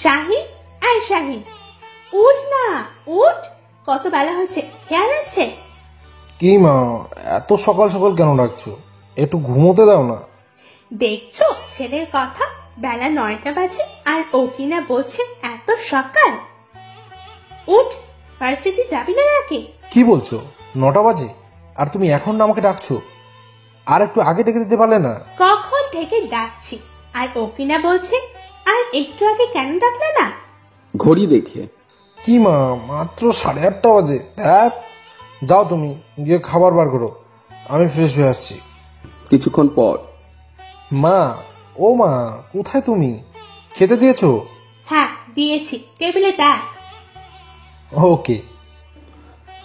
শাহিন, আয় শাহিন, উঠ না, উঠ। কত বেলা হয়েছে, খেয়াল আছে? কি মা, এত সকাল সকাল কেন ডাকছো? একটু ঘুমোতে দাও না। দেখছো ছেলের কথা, বেলা 9টা বাজে আর ও কিনা বলছে এত সকাল। উঠ, ভার্সিটি যাবি না নাকি? কি বলছো? 9টা বাজে আর তুমি এখন না আমাকে ডাকছো? আর একটু আগে ডেকে দিতে পারলে না? কখন থেকে ডাকছি আর ও কিনা বলছে আর একটু আগে কেন ডাকলে না? ঘড়ি দেখে। কি মা, মাত্র 8:30 বাজে। ধ্যাত, যাও তুমি গিয়ে খাবার বার করো, আমি ফ্রেশ হয়ে আসছি। কিছুক্ষণ পর। মা, ও মা, কোথায় তুমি? খেতে দিয়েছো? হ্যাঁ দিয়েছি, টেবিলে দেখ। ওকে।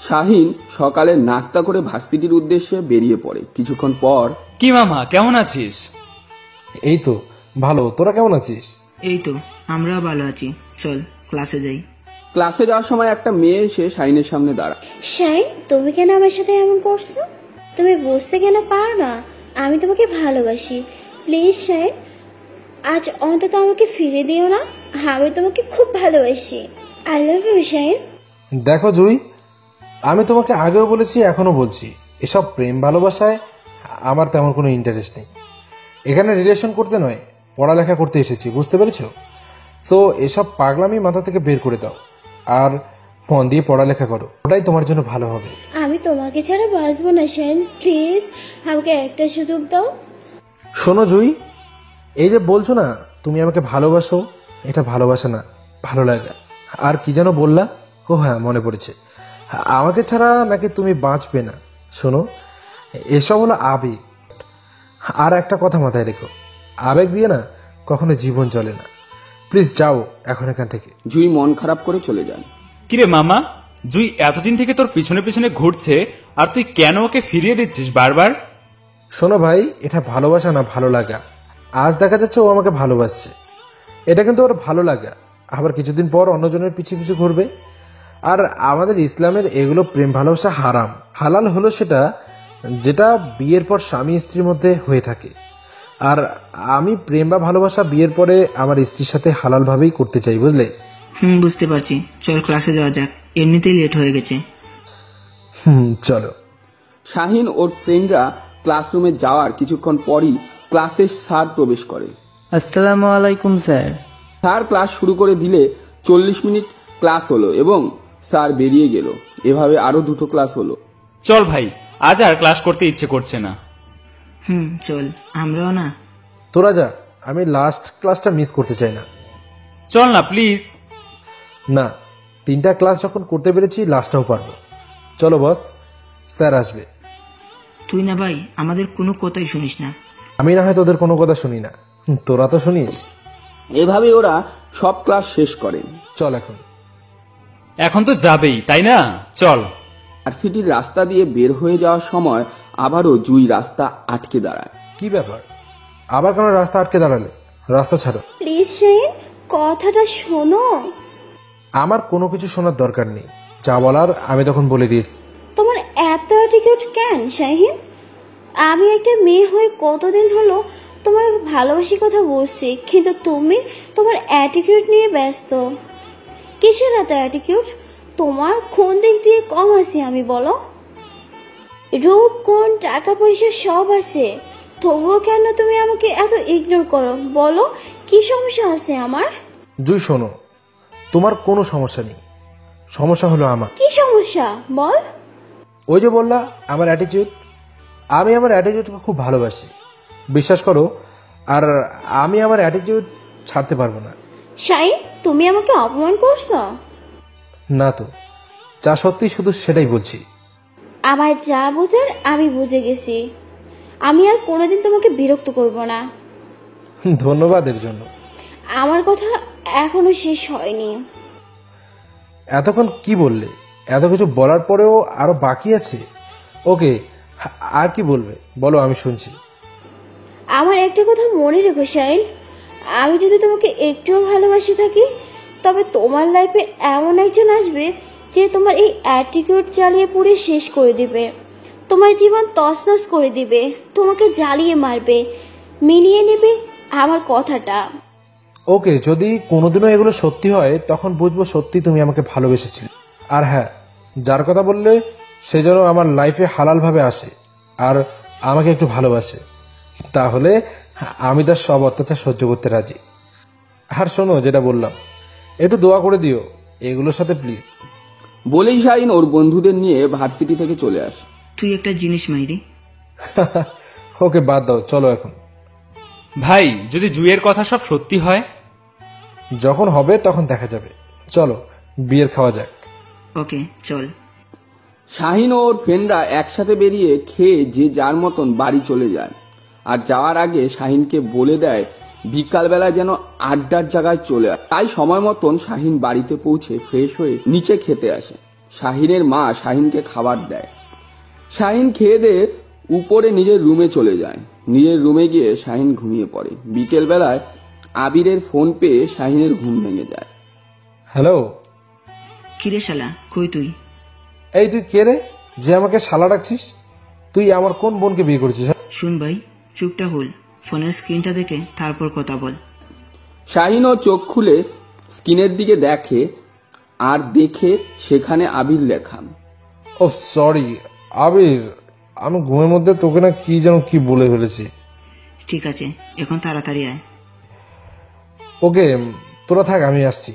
শাহিন সকালে নাস্তা করে ভার্সিটির উদ্দেশ্যে বেরিয়ে পড়ে। কিছুক্ষণ পর। কি মামা, কেমন আছিস? এই তো ভালো, তোরা কেমন আছিস? এই তো আমরাও ভালো আছি, চল ক্লাসে যাই। ক্লাসে যাওয়ার সময় একটা মেয়ে এসে শাহিনের সামনে দাঁড়ায়। শাইন, তুমি কেন আমার সাথে এমন করছো? তুমি বুঝতে কেন পারো না আমি তোমাকে ভালোবাসি? প্লিজ শাইন, আজ অন্তত আমাকে ফিরে দিও না, আমি তোমাকে খুব ভালোবাসি। I love you Shine. দেখো জুই, আমি তোমাকে আগেও বলেছি, এখনো বলছি, এসব প্রেম ভালোবাসায় আমার তেমন কোনো ইন্টারেস্ট নেই। এখানে রিলেশন করতে নয়, পড়ালেখা করতে এসেছি, বুঝতে পেরেছো? সো এসব পাগলামি মাথা থেকে বের করে দাও আর মন দিয়ে পড়ালেখা করো, ওটাই তোমার জন্য ভালো হবে। আমি তোমাকে ছাড়া বাঁচবো না শাইন, প্লিজ আমাকে একটা সুযোগ দাও। শোনো জুই, এই যে বলছো না তুমি আমাকে ভালোবাসো, এটা ভালোবাসা না, ভালো লাগা। আর কি যেন বললা? ও হ্যাঁ, মনে পড়েছে, আমাকে ছাড়া নাকি তুমি বাঁচবে না। শোনো, এসব হলো আবেগ। আর একটা কথা মাথায় রেখো, আবেগ দিয়ে না কখনো জীবন চলে না। প্লিজ যাও এখন এখান থেকে। জুই মন খারাপ করে চলে যান। কিরে মামা, জুই এতদিন থেকে তোর পিছনে পিছনে ঘুরছে আর তুই কেন ওকে ফিরিয়ে দিচ্ছিস বারবার? শোনো ভাই, এটা ভালোবাসা না, ভালো লাগা। আজ দেখা যাচ্ছে ও আমাকে ভালোবাসছে, এটা কিন্তু ওর ভালো লাগা। আবার কিছুদিন পর অন্যজনের পিছু পিছু ঘুরবে। আর আমাদের ইসলামের এগুলো প্রেম ভালোবাসা হারাম। হালাল হলো সেটা যেটা বিয়ের পর স্বামী স্ত্রীর মধ্যে হয়ে থাকে। আর আমি প্রেম বা ভালোবাসা বিয়ের পরে আমার স্ত্রীর সাথে হালাল ভাবেই করতে চাই, বুঝলে? বুঝতে পারছি, চল ক্লাসে যাওয়া যাক, এমনিতেই লেট হয়ে গেছে। চলো। শাহিন ওর ফ্রেন্ডরা ক্লাসরুমে যাওয়ার কিছুক্ষণ পরই ক্লাসে স্যার প্রবেশ করে। আসসালামু আলাইকুম স্যার। স্যার ক্লাস শুরু করে দিলে 40 মিনিট ক্লাস হলো এবং স্যার বেরিয়ে গেল। এভাবে আরো 2টো ক্লাস হলো। চল ভাই, আজ আর ক্লাস করতে ইচ্ছে করছে না। চল, আমরাও না। তোরা যা, আমি লাস্ট ক্লাসটা মিস করতে চাই না। চল না প্লিজ। না, 3টা ক্লাস যখন করতে পেরেছি, লাস্টটাও পারবো। চলো বস, স্যার আসবে। তুই না ভাই আমাদের কোনো কথাই শুনিস না। আমি না হয় তোদের কোনো কথা শুনি না, তোরা তো শুনিস। এভাবে ওরা সব ক্লাস শেষ করেন। চল এখন তো যাবেই, তাই না? চল। ভার্সিটির রাস্তা দিয়ে বের হয়ে যাওয়ার সময় আবারও জুই রাস্তা আটকে দাঁড়ায়। কি ব্যাপার, আবার কেন রাস্তা আটকে দাঁড়ালে? রাস্তা ছাড়ো। প্লিজ শাইন, কথাটা শোনো। আমার কোনো কিছু শোনার দরকার নেই, যা বলার আমি তখন বলে দিয়েছি। তোমার এত অ্যাটিটিউড কেন শাহিন? আমি একটা মেয়ে হয়ে কতদিন হলো তোমার ভালোবাসি কথা বলছি, কিন্তু তুমি তোমার অ্যাটিটিউড নিয়ে ব্যস্ত। কিসের এত অ্যাটিটিউড? তোমার কোন দিক দিয়ে কম আছে আমি বলো? রূপ, গুণ, টাকা পয়সা সব আছে, তবুও কেন তুমি আমাকে এত ইগনোর করো? বলো কি সমস্যা আছে আমার? জুই শোনো, তোমার কোনো সমস্যা নেই, সমস্যা হলো আমার। কি সমস্যা বল? ওই যে বললা আমার অ্যাটিটিউড, আমি আমার অ্যাটিটিউডকে খুব ভালোবাসি, বিশ্বাস করো। আর আমি আমার অ্যাটিটিউড ছাড়তে পারবো না। শাইন, তুমি আমাকে অপমান করছো? না তো, যা সত্যি শুধু সেটাই বলছি। আমার যা বোঝার আমি বুঝে গেছি, আমি আর কোনোদিন তোমাকে বিরক্ত করব না। ধন্যবাদ এর জন্য। আমার কথা এখনো শেষ হয়নি। এতক্ষণ কি বললে? এত কিছু বলার পরেও আরো বাকি আছে। ওকে, আর কি বলবে বলো, আমি শুনছি। আমার একটা কথা মনে রেখো শাইন, আমি যদি তোমাকে একটুও ভালোবাসে থাকি, তবে তোমার লাইফে এমন একজন আসবে যে তোমার এই অ্যাটিটিউড জ্বালিয়ে পুড়ে শেষ করে দিবে, তোমার জীবন তছনছ করে দিবে, তোমাকে জ্বালিয়ে মারবে। মিলিয়ে নেবে আমার কথাটা। ওকে, যদি কোনোদিনও এগুলো সত্যি হয় তখন বুঝবো সত্যি তুমি আমাকে ভালোবেসেছিলে। আর হ্যাঁ, যার কথা বললে সে যেন আমার লাইফে হালালভাবে আসে আর আমাকে একটু ভালোবাসে, তাহলে আমি তার সব অত্যাচার সহ্য করতে রাজি। আর শোনো, যেটা বললাম, একটু দোয়া করে দিও এগুলোর সাথে প্লিজ। বলেই শাহিন ওর বন্ধুদের নিয়ে ভার্সিটি থেকে চলে আসে। তুই একটা জিনিস মাইরি। ওকে বাদ দাও, চলো এখন। ভাই, যদি জুইয়ের কথা সব সত্যি হয়? যখন হবে তখন দেখা যাবে, চলো বিয়ের খাওয়া যাক। ওকে চল। শাহিন ও ওর ফ্রেন্ডরা একসাথে বেরিয়ে খেয়ে যে যার মতন বাড়ি চলে যায়। আর যাওয়ার আগে শাহিনকে বলে দেয় বিকালবেলায় যেন আড্ডার জায়গায় চলে আসে। তাই সময় মতন শাহিন বাড়িতে পৌঁছে ফ্রেশ হয়ে নিচে খেতে আসে। শাহিনের মা শাহিনকে খাবার দেয়। শাহিন খেয়ে দিয়ে উপরে নিজের রুমে চলে যায়। নিজের রুমে গিয়ে শাহিন ঘুমিয়ে পড়ে। বিকেল বেলায় আবিরের ফোন পেয়ে শাহিনের ঘুম ভেঙে যায়। হ্যালো। কিরে শালা, কই তুই? এই তুই কে রে যে আমাকে শালা ডাকছিস? তুই আমার কোন বোনকে বিয়ে করেছিস? শুন ভাই, চুপটা হল, ফোনের স্ক্রিনটা দেখে তারপর কথা বল। শাহিনও চোখ খুলে স্ক্রিনের দিকে দেখে আর দেখে সেখানে আবির লেখা। ও সরি আবির, আমি ঘুমের মধ্যে তোকে না কি যেন কি বলে ফেলেছি। ঠিক আছে, এখন তাড়াতাড়ি আয়। ওকে, তোরা থাক, আমি আসছি।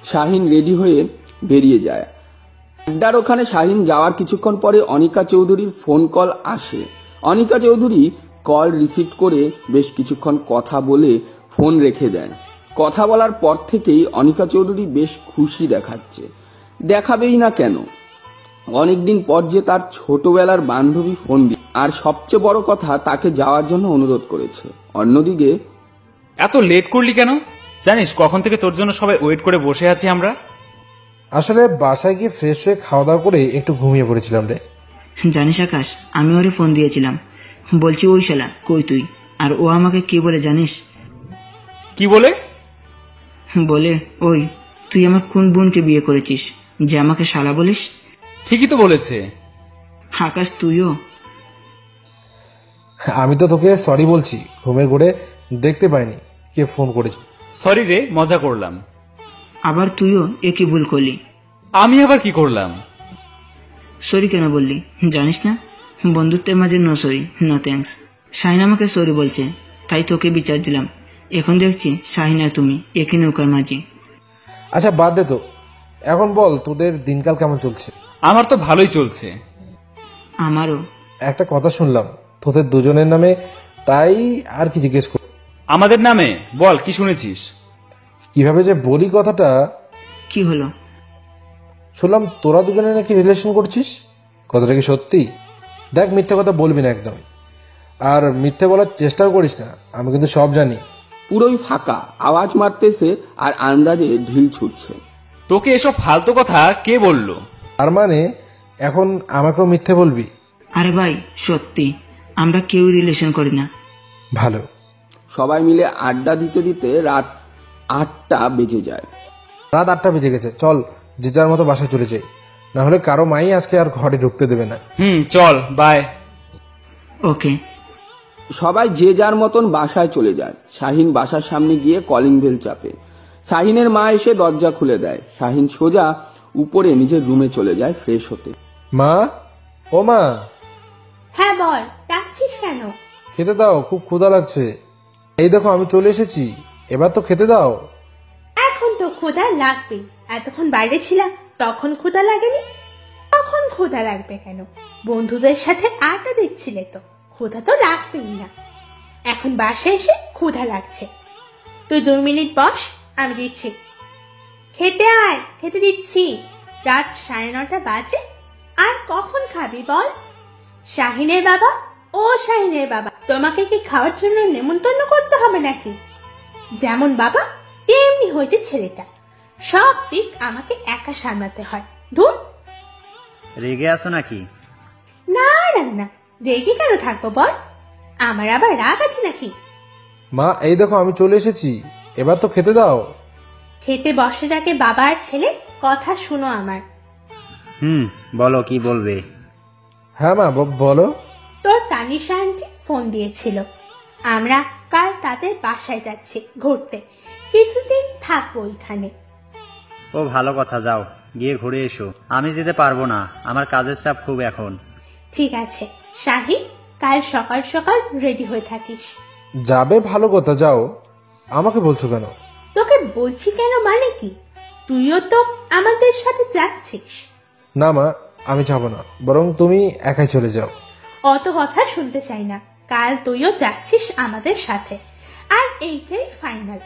শাহিন রেডি হয়ে বেরিয়ে যায়। আড্ডার ওখানে শাহিন যাওয়ার কিছুক্ষণ পরে অনিকা চৌধুরীর ফোন কল আসে। অনিকা চৌধুরী কল রিসিভ করে বেশ কিছুক্ষণ কথা বলে ফোন রেখে দেন। কথা বলার পর থেকেই অনিকা চৌধুরী বেশ খুশি দেখাচ্ছে। দেখাবেই না কেন, অনেকদিন পর যে তার ছোটবেলার বান্ধবী ফোন দিয়ে, আর সবচেয়ে বড় কথা তাকে যাওয়ার জন্য অনুরোধ করেছে। অন্যদিকে, এত লেট করলি কেন? জানিস কখন থেকে তোর জন্য সবাই ওয়েট করে বসে আছি আমরা। আসলে বাসায় গিয়ে ফ্রেশ হয়ে খাওয়া দাওয়া করে একটু ঘুমিয়ে পড়েছিলাম রে। জানিস আকাশ, আমি ওরে ফোন দিয়েছিলাম, বলছি ওই শালা কই তুই, আর ও আমাকে কি বলে জানিস? কি বলে? বলে ওই তুই আমার কোন বোনকে বিয়ে করেছিস যে আমাকে শালা বলিস? ঠিকই তো বলেছে। আকাশ তুইও? আমি তো তোকে সরি বলছি, ঘুমের ঘোরে দেখতে পাইনি কে ফোন করেছে। সরি রে, মজা করলাম। আবার তুইও একই ভুল করলি। আমি আবার কি করলাম? সরি কেন বললি জানিস না? বন্ধুত্বের মাঝে no sorry no thanks. Shahin আমাকে সরি বলছে, তাই তোকে বিচার দিলাম। এখন দেখছি শাহিন আর তুমি একই নৌকার মাঝি। আচ্ছা বাদ দে তো, এখন বল তোদের দিনকাল কেমন চলছে? আমার তো ভালোই চলছে। আমারও। একটা কথা শুনলাম তোদের দুজনের নামে, তাই আর কি জিজ্ঞেস কর। আমাদের নামে? বল, কি শুনেছিস? কিভাবে যে বলি কথাটা। কি হলো? শুনলাম তোরা দুজনে নাকি রিলেশন করছিস, কথাটা কি সত্যি? দেখ, মিথ্যে কথা বলবি না একদম, আর মিথ্যে বলার চেষ্টাও করিস না, আমি কিন্তু সব জানি। পুরোই ফাঁকা, আওয়াজ মারতেছে আর আন্দাজে ঢিল ছুটছে। তোকে এসব ফালতু কথা কে বললো? তার মানে এখন আমাকেও মিথ্যে বলবি? আরে ভাই সত্যি, আমরা কেউ রিলেশন করি না। ভালো। সবাই মিলে আড্ডা দিতে দিতে রাত 8টা বেজে যায়। রাত 8টা বেজে গেছে, চল যে যার মতো বাসায় চলে যাই, না হলে কারো মাই আজকে আর ঘরে ঢুকতে দেবে না। চল, বাই। ওকে। সবাই যে যার মতন বাসায় চলে যায়। শাহিন বাসার সামনে গিয়ে কলিং বেল চাপে। শাহিনের মা এসে দরজা খুলে দেয়। শাহিন সোজা উপরে নিজের রুমে চলে যায় ফ্রেশ হতে। মা, ও মা। হ্যাঁ বল, ডাকছিস কেন? খেতে দাও, খুব ক্ষুধা লাগছে। এই দেখো আমি চলে এসেছি, এবার তো খেতে দাও। এখন তো ক্ষুধা লাগবেই, এতক্ষণ বাইরে ছিলাম তখন ক্ষুধা লাগেনি? তখন ক্ষুধা লাগবে কেন? বন্ধুদের সাথে আড্ডা দিচ্ছিলে তো, ক্ষুধা তো লাগবেই না। এখন বাসায় এসে ক্ষুধা লাগছে। তুই 2 মিনিট বস, আমি দিচ্ছি। খেতে আয়, খেতে দিচ্ছি। রাত 9:30 বাজে, আর কখন খাবি বল? শাহিনের বাবা, ও শাহিনের বাবা, তোমাকে কি খাওয়ার জন্য নেমন্তন্ন করতে হবে নাকি? যেমন বাবা তেমনি হয়েছে ছেলেটা, সব দিক আমাকে একা সামলাতে হয়। ধুর। রেগে আছো নাকি? না না না, রেগে কেন থাকবো বল? আমার আবার রাগ আছে নাকি? মা এই দেখো আমি চলে এসেছি, এবার তো খেতে দাও। খেতে বসার আগে বাবা আর ছেলে কথা শুনো আমার। বলো কি বলবে? হ্যাঁ মা বলো। তোর তানিশা আন্টি ফোন দিয়েছিল, আমরা কাল তাদের বাসায় যাচ্ছি ঘুরতে, কিছুদিন থাকবো ওইখানে। ও ভালো কথা, যাও গিয়ে ঘুরে এসো। আমি যেতে পারবো না, আমার কাজের চাপ খুব এখন। ঠিক আছে শাহিন, কাল সকাল সকাল রেডি হয়ে থাকিস। যাবে ভালো কথা, যাও। আমাকে বলছো কেন? তোকে বলছি কেন মানে কি, তুইও তো আমাদের সাথে যাচ্ছিস। না মা, আমি যাব না, বরং তুমি একাই চলে যাও। অত কথা শুনতে চাই না, কাল তুইও যাচ্ছিস আমাদের সাথে, আর এইটাই ফাইনাল।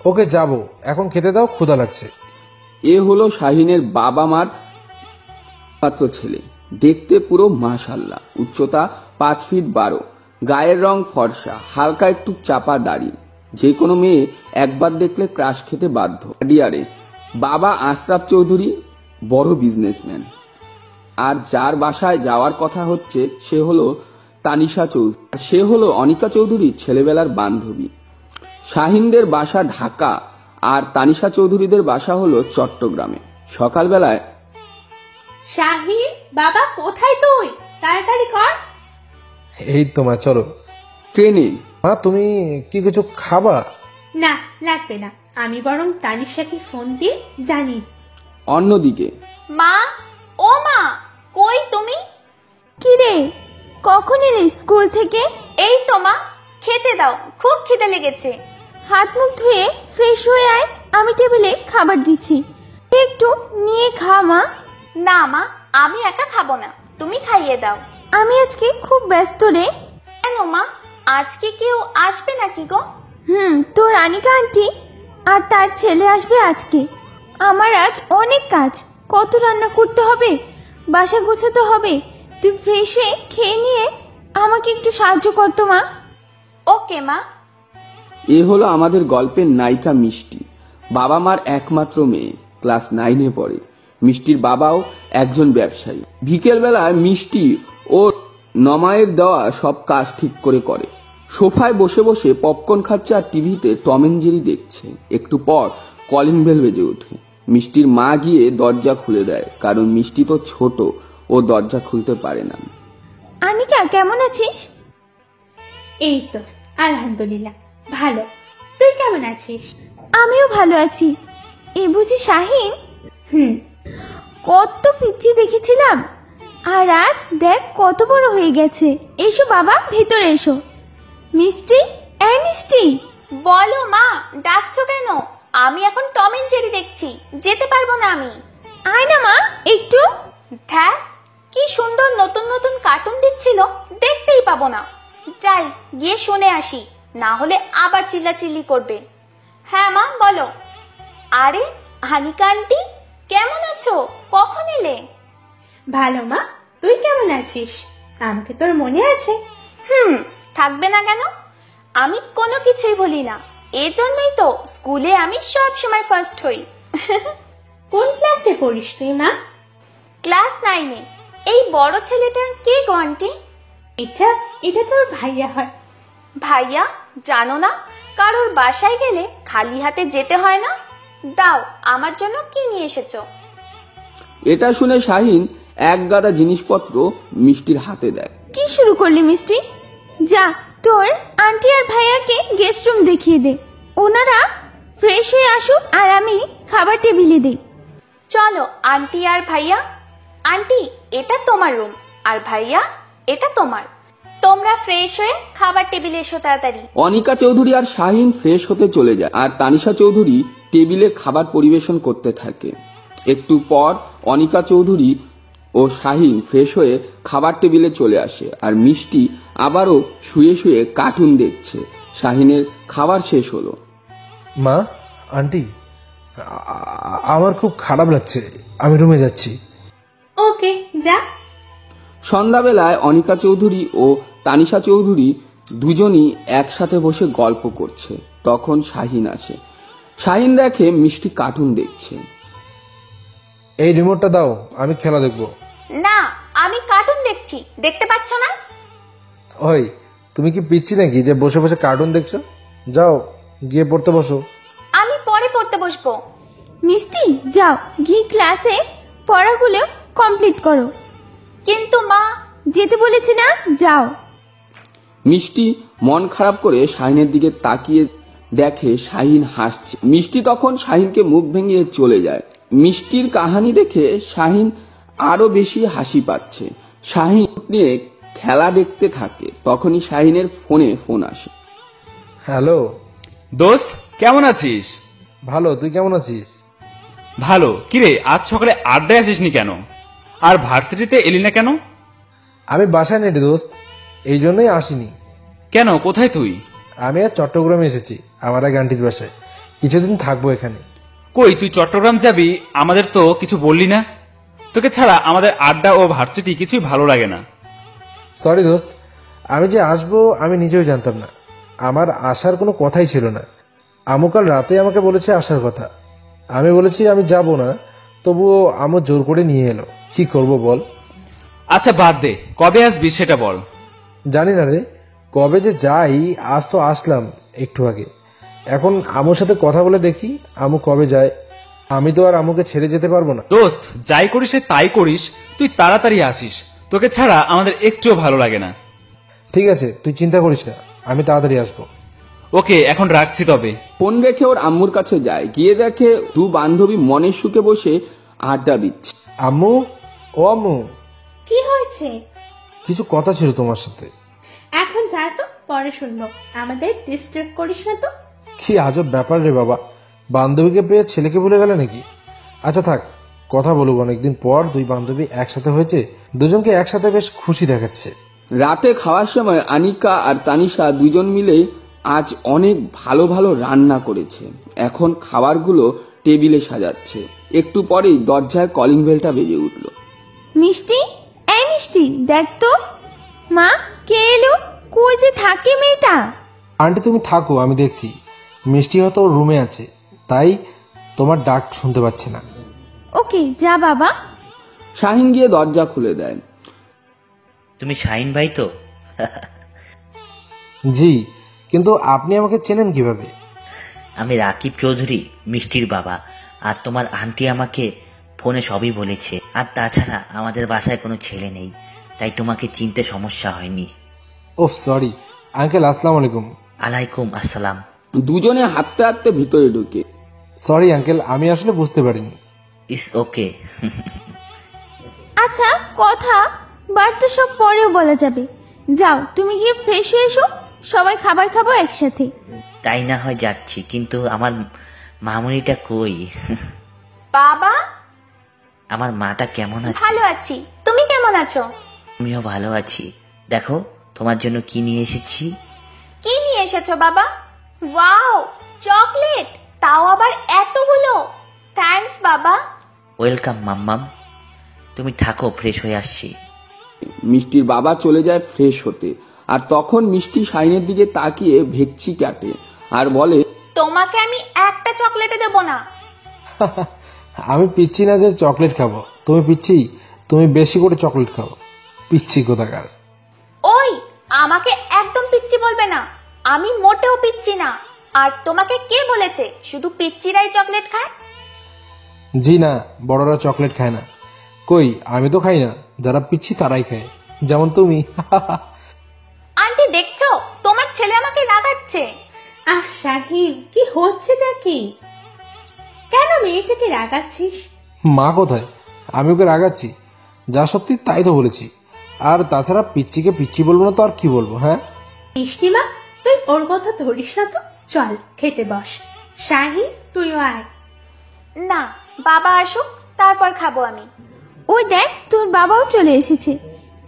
ওকে যাব, এখন খেতে দাও, ক্ষুধা লাগছে। এ হলো শাহিনের বাবা মার মাত্র ছেলে। দেখতে পুরো মাশাল্লাহ, উচ্চতা 5 ফিট 12, গায়ের রং ফর্সা, হালকা একটু চাপা দাড়ি। যে কোনো মেয়ে একবার দেখলে ক্রাশ খেতে বাধ্য। ডিয়ারে বাবা আশরাফ চৌধুরী বড় বিজনেসম্যান, আর যার বাসায় যাওয়ার কথা হচ্ছে সে হলো তানিশা চৌধুরী। সে হলো অনিকা চৌধুরীর ছেলেবেলার বান্ধবী। শাহিনদের বাসা ঢাকা আর তানিশা চৌধুরীদের বাসা হলো চট্টগ্রামে। সকালবেলায় শাহিন বাবা, কোথায় তুই? তাড়াতাড়ি কর। এই তোমার, চলো। ট্রেনে মা, তুমি কি কিছু খাবা? না লাগবে না, আমি বরং তানিশাকে ফোন দিয়ে জানি। অন্যদিকে মা, ও মা, কই তুমি? কি রে, কখন এলি স্কুল থেকে? এই তো মা, খেতে দাও, খুব খিদে লেগেছে। হাত মুখ ধুয়ে ফ্রেশ হয়ে আয়, আমি টেবিলে খাবার দিচ্ছি, একটু নিয়ে খা মা। না মা, আমি একা খাবো না, তুমি খাইয়ে দাও। আমি আজকে খুব ব্যস্ত রে। কেন মা, আজকে কেউ আসবে নাকি গো? তোর আনিকা আন্টি আর তার ছেলে আসবে আজকে। আমার আজ অনেক কাজ, কত রান্না করতে হবে, বাসা গোছাতে হবে। তুই ফ্রেশ হয়ে খেয়ে নিয়ে আমাকে একটু সাহায্য করতো মা। ওকে মা। এ হলো আমাদের গল্পের নায়িকা মিষ্টি, বাবা মার একমাত্র মেয়ে, ক্লাস 9-এ পড়ে। মিষ্টির বাবাও একজন ব্যবসায়ী। বিকেলবেলায় মিষ্টি ও নমায়ের দেওয়া সব কাজ ঠিক করে করে। সোফায় বসে বসে পপকর্ন খাচ্ছে আর টিভিতে টম এন্ড জেরি দেখছে। একটু পর কলিং বেল বেজে ওঠে। মিষ্টির মা গিয়ে দরজা খুলে দেয়, কারণ মিষ্টি তো ছোট, ও দরজা খুলতে পারে না। আনিকা, কেমন আছিস? এই তো আলহামদুলিল্লাহ ভালো, তুই কেমন আছিস? আমিও ভালো আছি। এ বুঝি শাহিন? কত পিচ্চি দেখেছিলাম, আর আজ দেখ কত বড় হয়ে গেছে। এসো বাবা, ভেতরে এসো। মিষ্টি, এই মিষ্টি। বলো মা, ডাকছো কেন? আমি এখন টম এন্ড জেরি দেখছি, যেতে পারবো না আমি। আয় না মা একটু। ধ্যাৎ, কি সুন্দর নতুন নতুন কার্টুন দিচ্ছিল, দেখতেই পাবো না। যাই গিয়ে শুনে আসি, না হলে আবার চিল্লাচিল্লি করবে। হ্যাঁ মা বলো। আরে হানিকা আন্টি, কেমন আছো? কখন এলে? ভালো মা, তুই কেমন আছিস? আমাকে তোর মনে আছে? থাকবে না কেন? আমি কোনো কিছুই বলি না, এজন্যই তো স্কুলে আমি সব সময় ফার্স্ট হই। কোন ক্লাসে পড়িস তুই মা? ক্লাস 9-এ। এই বড় ছেলেটা কে গো আন্টি? এটা এটা তোর ভাইয়া হয়। ভাইয়া? জানো না, কারোর বাসায় গেলে খালি হাতে যেতে হয় না। দাও, আমার জন্য কি নিয়ে এসেছো? এটা শুনে শাহিন এক গাদা জিনিসপত্র মিষ্টির হাতে দেয়। কি শুরু করলি মিষ্টি? যা, তোর আন্টি আর ভাইয়াকে গেস্ট রুম দেখিয়ে দে, ওনারা ফ্রেশ হয়ে আসুক আর আমি খাবার টেবিলে দেই। চলো আন্টি আর ভাইয়া। আন্টি, এটা তোমার রুম, আর ভাইয়া এটা তোমার। তোমরা ফ্রেশ হয়ে খাবার টেবিলে এসো তাড়াতাড়ি। অনিকা চৌধুরী আর শাহিন ফ্রেশ হতে চলে যায়, আর তানিশা চৌধুরী টেবিলে খাবার পরিবেশন করতে থাকে। একটু পর অনিকা চৌধুরী ও শাহিন ফ্রেশ হয়ে খাবার টেবিলে চলে আসে, আর মিষ্টি আবারও শুয়ে শুয়ে কার্টুন দেখছে। শাহিনের খাবার শেষ হলো। মা, আন্টি, আমার খুব খারাপ লাগছে, আমি রুমে যাচ্ছি। ওকে যা। সন্ধ্যাবেলায় অনিকা চৌধুরী ও তানিশা চৌধুরী দুজনই একসাথে বসে গল্প করছে। তখন শাহিন আসে। শাহিন দেখে মিষ্টি কার্টুন দেখছে। এই রিমোটটা দাও, আমি খেলা দেখবো। না, আমি কার্টুন দেখছি, দেখতে পাচ্ছ না? ওই, তুমি কি পিচ্ছি নাকি যে বসে বসে কার্টুন দেখছো? যাও গিয়ে পড়তে বসো। আমি পরে পড়তে বসবো। মিষ্টি, যাও গিয়ে ক্লাসে পড়াগুলো কমপ্লিট করো। কিন্তু মা, যেতে বলেছি না, যাও। মিষ্টি মন খারাপ করে শাহিনের দিকে তাকিয়ে দেখে শাহিন হাসছে। মিষ্টি তখন শাহিনকে মুখ ভেঙে চলে যায়। মিষ্টির কাহিনী দেখে শাহিন আরো বেশি হাসি পাচ্ছে। শাহিন নিয়ে খেলা দেখতে থাকে। তখনই শাহিনের ফোন আসে। হ্যালো দোস্ত, কেমন আছিস? ভালো, তুই কেমন আছিস? ভালো। কিরে, আজ সকালে আড্ডায় আসিসনি কেন? আর ভার্সিটিতে এলি না কেন? আমি বাসায় নেই রে দোস্ত, এই জন্যই আসিনি। কেন, কোথায় তুই? আমি আর চট্টগ্রামে এসেছি আমার এক আন্টির বাসায়, কিছুদিন থাকবো এখানে। কই, তুই চট্টগ্রাম যাবি? আমাদের তো কিছু বললি না। তোকে ছাড়া আমাদের আড্ডা ও ভার্সিটি কিছুই ভালো লাগে না। সরি দোস্ত, আমি যে আসবো আমি নিজেও জানতাম না। আমার আসার কোনো কথাই ছিল না। আমু কাল রাতে আমাকে বলেছে আসার কথা। আমি বলেছি আমি যাব না, তবুও আমু জোর করে নিয়ে এলো। কি করব বল? আচ্ছা বাদ দে, কবে আসবি সেটা বল। জানি না রে, কবে যে যাই। আজ তো আসলাম একটু আগে। এখন আমুর সাথে কথা বলে দেখি আমু কবে যায়। আমি তো আর আমুকে ছেড়ে যেতে পারবো না। দোস্ত, যাই করিস তাই করিস, তুই তাড়াতাড়ি আসিস। তোকে ছাড়া আমাদের একটুও ভালো লাগে না। ঠিক আছে, তুই চিন্তা করিস না, আমি তাড়াতাড়ি আসবো। ওকে, এখন রাখছি তবে। ফোন রেখে ওর আম্মুর কাছে যায়। গিয়ে দেখে দু বান্ধবী মনের সুখে বসে আড্ডা দিচ্ছে। আম্মু, ও আম্মু, কি হয়েছে? কিছু কথা ছিল তোমার সাথে। এখন যা তো, পরে শুনবো। আমাদের ডিস্টার্ব করিস না তো। কি আজব ব্যাপার রে বাবা, বান্ধবীকে পেয়ে ছেলেকে ভুলে গেলে নাকি? আচ্ছা থাক, কথা বলুক। অনেকদিন পর দুই বান্ধবী একসাথে হয়েছে, দুজনকে একসাথে বেশ খুশি দেখাচ্ছে। রাতে খাওয়ার সময় আনিকা আর তানিশা দুজন মিলে আজ অনেক ভালো ভালো রান্না করেছে। এখন খাবারগুলো টেবিলে সাজাচ্ছে। একটু পরেই দরজায় কলিং বেলটা বেজে উঠল। মিষ্টি, এই মিষ্টি, দেখ তো। মা, কে এলো? কই যে থাকে মেয়েটা? আন্টি তুমি থাকো, আমি দেখছি। মিষ্টি হয়তো ওর রুমে আছে, তাই তোমার ডাক শুনতে পাচ্ছে না। ওকে, যা বাবা। শাহিন গিয়ে দরজা খুলে দেয়। তুমি শাহিন ভাই তো? জি, কিন্তু আপনি আমাকে চেনেন কিভাবে? আমি রাকিব চৌধুরী, মিষ্টির বাবা। আর তোমার আন্টি আমাকে ফোনে সবই বলেছে। আর তাছাড়া আমাদের বাসায় কোনো ছেলে নেই, তাই তোমাকে চিনতে সমস্যা হয়নি। ওহ সরি আঙ্কেল, আসসালামু আলাইকুম। আলাইকুম আসসালাম। দুজনে হাঁটতে হাঁটতে ভিতরে ঢুকে। সরি আঙ্কেল, আমি আসলে বুঝতে পারিনি। ইস ওকে। আচ্ছা, কথা বাড়তে সব পরেও বলা যাবে। যাও, তুমি গিয়ে ফ্রেশ হয়ে এসো, সবাই খাবার খাবো একসাথে। তাই না হয় যাচ্ছি, কিন্তু আমার মামুনিটা কই? বাবা, আমার মাটা কেমন আছে? ভালো আছি, তুমি কেমন আছো? আমিও ভালো আছি। দেখো তোমার জন্য কি নিয়ে এসেছি। কি নিয়ে এসেছো বাবা? ওয়াও, চকলেট, তাও আবার এতগুলো। থ্যাঙ্কস বাবা। ওয়েলকাম মাম্মাম। তুমি থাকো, ফ্রেশ হয়ে আসছি। মিষ্টির বাবা চলে যায় ফ্রেশ হতে। আর তখন মিষ্টি শাহিনের দিকে তাকিয়ে ভেকচি কাটে আর বলে, তোমাকে আমি একটা চকলেটে দেবো না। আমি পিচ্ছি না যে চকলেট খাবো। তুমি পিচ্ছি, তুমি বেশি করে চকলেট খাও। পিচ্ছি কোথাকার। ওই, আমাকে একদম পিচ্চি বলবে না। আমি মোটেও পিচ্চি না। আর তোমাকে কে বলেছে শুধু পিচ্চিরাই চকলেট খায়? জি না, বড়রা চকলেট খায় না। কই, আমি তো খাই না, যারা পিচ্ছি তারাই খায়, যেমন তুমি। আন্টি দেখছো, তোমার ছেলে আমাকে রাগাচ্ছে। আহ শাহিন, কি হচ্ছেটা কি? কেন মেয়েটাকে রাগাচ্ছিস? মা কোথায়? আমি ওকে রাগাচ্ছি? যা সত্যি তাই তো বলেছি। আর তাছাড়া পিচ্চিকে পিচ্ছি বলবো না তো আর কি বলবো? হ্যাঁ মিষ্টিমা, তুই ওর কথা ধরিস না তো। চল খেতে বস। শাহিন, তুইও আয়। না, বাবা আসুক, তারপর খাবো আমি। ওই দেখ, তোর বাবাও চলে এসেছে,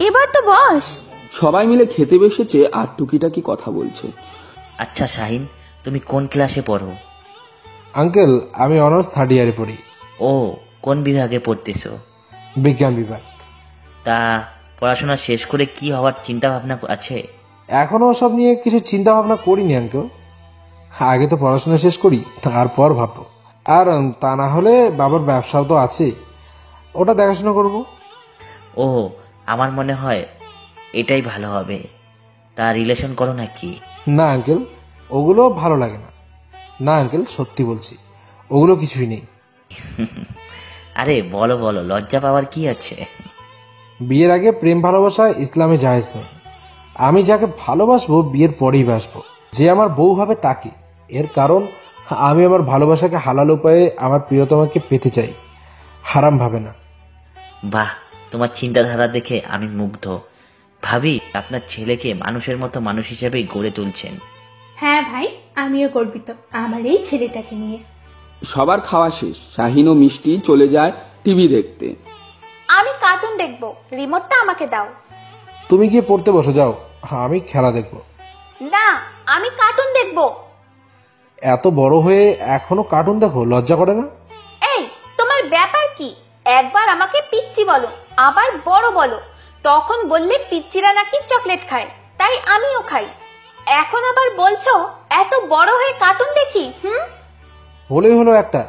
এবার তো বস। সবাই মিলে খেতে বসেছে আর টুকিটাকি কথা বলছে। আচ্ছা শাহিন, তুমি কোন ক্লাসে পড়ো? আঙ্কেল, আমি অনার্স 3rd ইয়ারে পড়ি। ও, কোন বিভাগে পড়তেছো? বিজ্ঞান বিভাগ। তা পড়াশোনা শেষ করে কি হওয়ার চিন্তা ভাবনা আছে? এখনো সব নিয়ে কিছু চিন্তা ভাবনা করিনি আঙ্কেল। আগে তো পড়াশোনা শেষ করি, তারপর ভাববো। আর তা না হলে বাবার ব্যবসাও তো আছে, ওটা দেখাশোনা করব। ও, আমার মনে হয় এটাই ভালো হবে। তা রিলেশন করো নাকি? না আঙ্কেল, ওগুলো ভালো লাগে না। না আঙ্কেল, সত্যি বলছি, ওগুলো কিছুই নেই। আরে বলো বলো, লজ্জা পাওয়ার কি আছে? বিয়ের আগে প্রেম ভালোবাসা ইসলামে জায়েজ নয়। আমি যাকে ভালোবাসবো বিয়ের পরেই বাসবো, যে আমার বউ হবে তাকে। এর কারণ আমি আমার ভালোবাসাকে হালাল উপায়ে আমার প্রিয়তমাকে পেতে চাই, হারাম ভাবে না। বাহ, তোমার চিন্তাধারা দেখে আমি মুগ্ধ। ভাবি, আপনার ছেলেকে মানুষের মতো মানুষ হিসেবেই গড়ে তুলছেন। হ্যাঁ ভাই, আমিও গর্বিত আমার এই ছেলেটাকে নিয়ে। সবার খাওয়া শেষ, শাহিন ও মিষ্টি চলে যায় টিভি দেখতে। আমি কার্টুন দেখবো, রিমোটটা আমাকে দাও। তুমি গিয়ে পড়তে বসে যাও, আমি খেলা দেখবো। না, আমি কার্টুন দেখবো। এত বড় হয়ে এখনো কার্টুন দেখো, লজ্জা করে না? এই, তোমার ব্যাপার কি? একবার আমাকে পিচ্চি বলো, আবার বড় বলো। তখন বললে পিচ্চিরা নাকি চকলেট খায়, তাই আমিও খাই। এখন আবার বলছো এত বড় হয়ে কার্টুন দেখি। হলেই হলো একটা,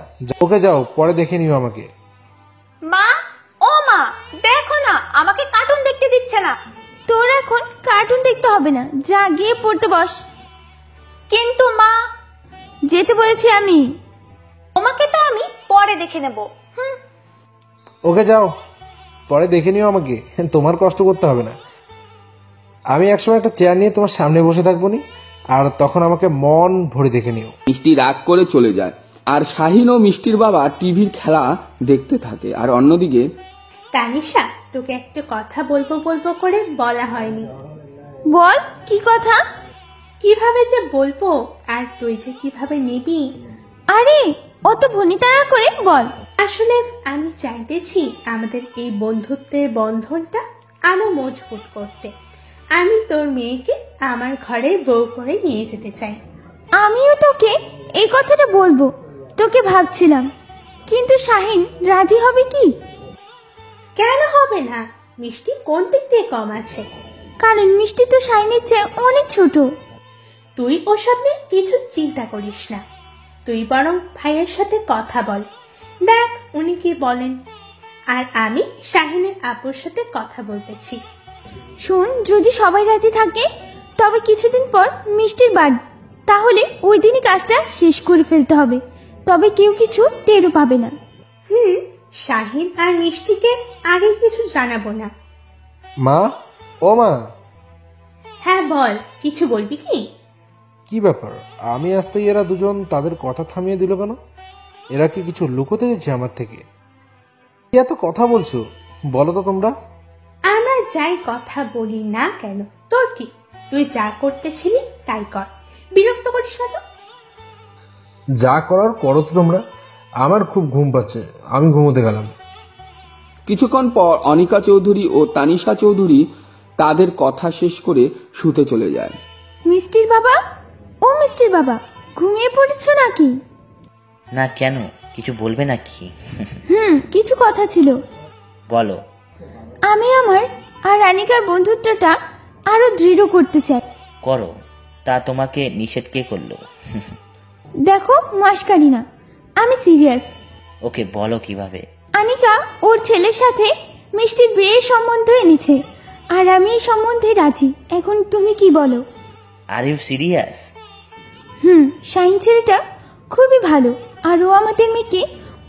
ওকে যাও, পরে দেখে নিও আমাকে। মা, ও মা, দেখো না আমাকে কার্টুন দেখতে দিচ্ছে না। তোর এখন কার্টুন দেখতে হবে না, যা গিয়ে পড়তে বস। কিন্তু মা, যেতে বলেছি আমি। তোমাকে তো আমি পরে দেখে নেব। ওকে যাও, পরে দেখে নিও আমাকে, তোমার কষ্ট করতে হবে না। আমি একসময় একটা চেয়ার নিয়ে তোমার সামনে বসে থাকবো নি, আর তখন আমাকে মন ভরে দেখে নিও। মিষ্টি রাগ করে চলে যায়, আর শাহিন ও মিষ্টির বাবা টিভির খেলা দেখতে থাকে। আর অন্যদিকে তানিশা, তোকে একটা কথা বলবো বলবো করে বলা হয়নি। বল, কি কথা? কিভাবে যে বলবো আর তুই যে কিভাবে নিবি। আরে অত ভনিতারা করে বল। আসলে আমি চাইতেছি আমাদের এই বন্ধুত্বের বন্ধনটা আরো মজবুত করতে। আমি তোর মেয়েকে আমার ঘরের বউ করে নিয়ে যেতে চাই। আমিও তোকে এই কথাটা বলবো, তোকে ভাবছিলাম, কিন্তু শাহিন রাজি হবে কি? কেন হবে না? মিষ্টি কোন দিক দিয়ে কম আছে? কারণ মিষ্টি তো শাহিনের চেয়ে অনেক ছোট। তুই ওসব নিয়ে কিছু চিন্তা করিস না, তুই বরং ভাইয়ের সাথে কথা বল, দেখ উনি কি বলেন। আর আমি শাহিনের আব্বুর সাথে কথা বলতেছি। শোন, যদি সবাই রাজি থাকে তবে কিছুদিন পর মিষ্টির বার্থডে, তাহলে ওই দিনই কাজটা শেষ করে ফেলতে হবে, তবে কেউ কিছু টেরও পাবে না। শাহিন আর মিষ্টিকে আগে কিছু জানাবো না। মা, ও মা। হ্যাঁ বল, কিছু বলবি কি? কি ব্যাপার, আমি আসতেই এরা দুজন তাদের কথা থামিয়ে দিল কেন? এরা কি কিছু লুকোতে গেছে আমার থেকে? কি এত কথা বলছো, বলো তো তোমরা। আমরা যাই কথা বলি না কেন, তোর কি? তুই যা করতেছিলি তাই কর, বিরক্ত করিস না তো। যা করার করো তো তোমরা, আমার খুব ঘুম পাচ্ছে, আমি ঘুমোতে গেলাম। কিছুক্ষণ পর অনিকা চৌধুরী ও তানিশা চৌধুরী তাদের কথা শেষ করে শুতে চলে যায়। মিষ্টির বাবা, ও মিষ্টির বাবা, ঘুমিয়ে পড়েছো নাকি? না, কেন, কিছু বলবে নাকি? কিছু কথা ছিল। বলো। আমি আমার আর রানিকার বন্ধুত্বটা আরো দৃঢ় করতে চাই। করো, তা তোমাকে নিষেধ কে করলো? দেখো, মাসকারি না, আমি সিরিয়াস। ওকে বলো কিভাবে। আনিকা ওর ছেলের সাথে মিষ্টির বিয়ের সম্বন্ধ এনেছে, আর আমি এই সম্বন্ধে রাজি। এখন তুমি কি বলো? Are you serious? শাহিন ছেলেটা খুবই ভালো, আর ও আমাদের মেয়েকে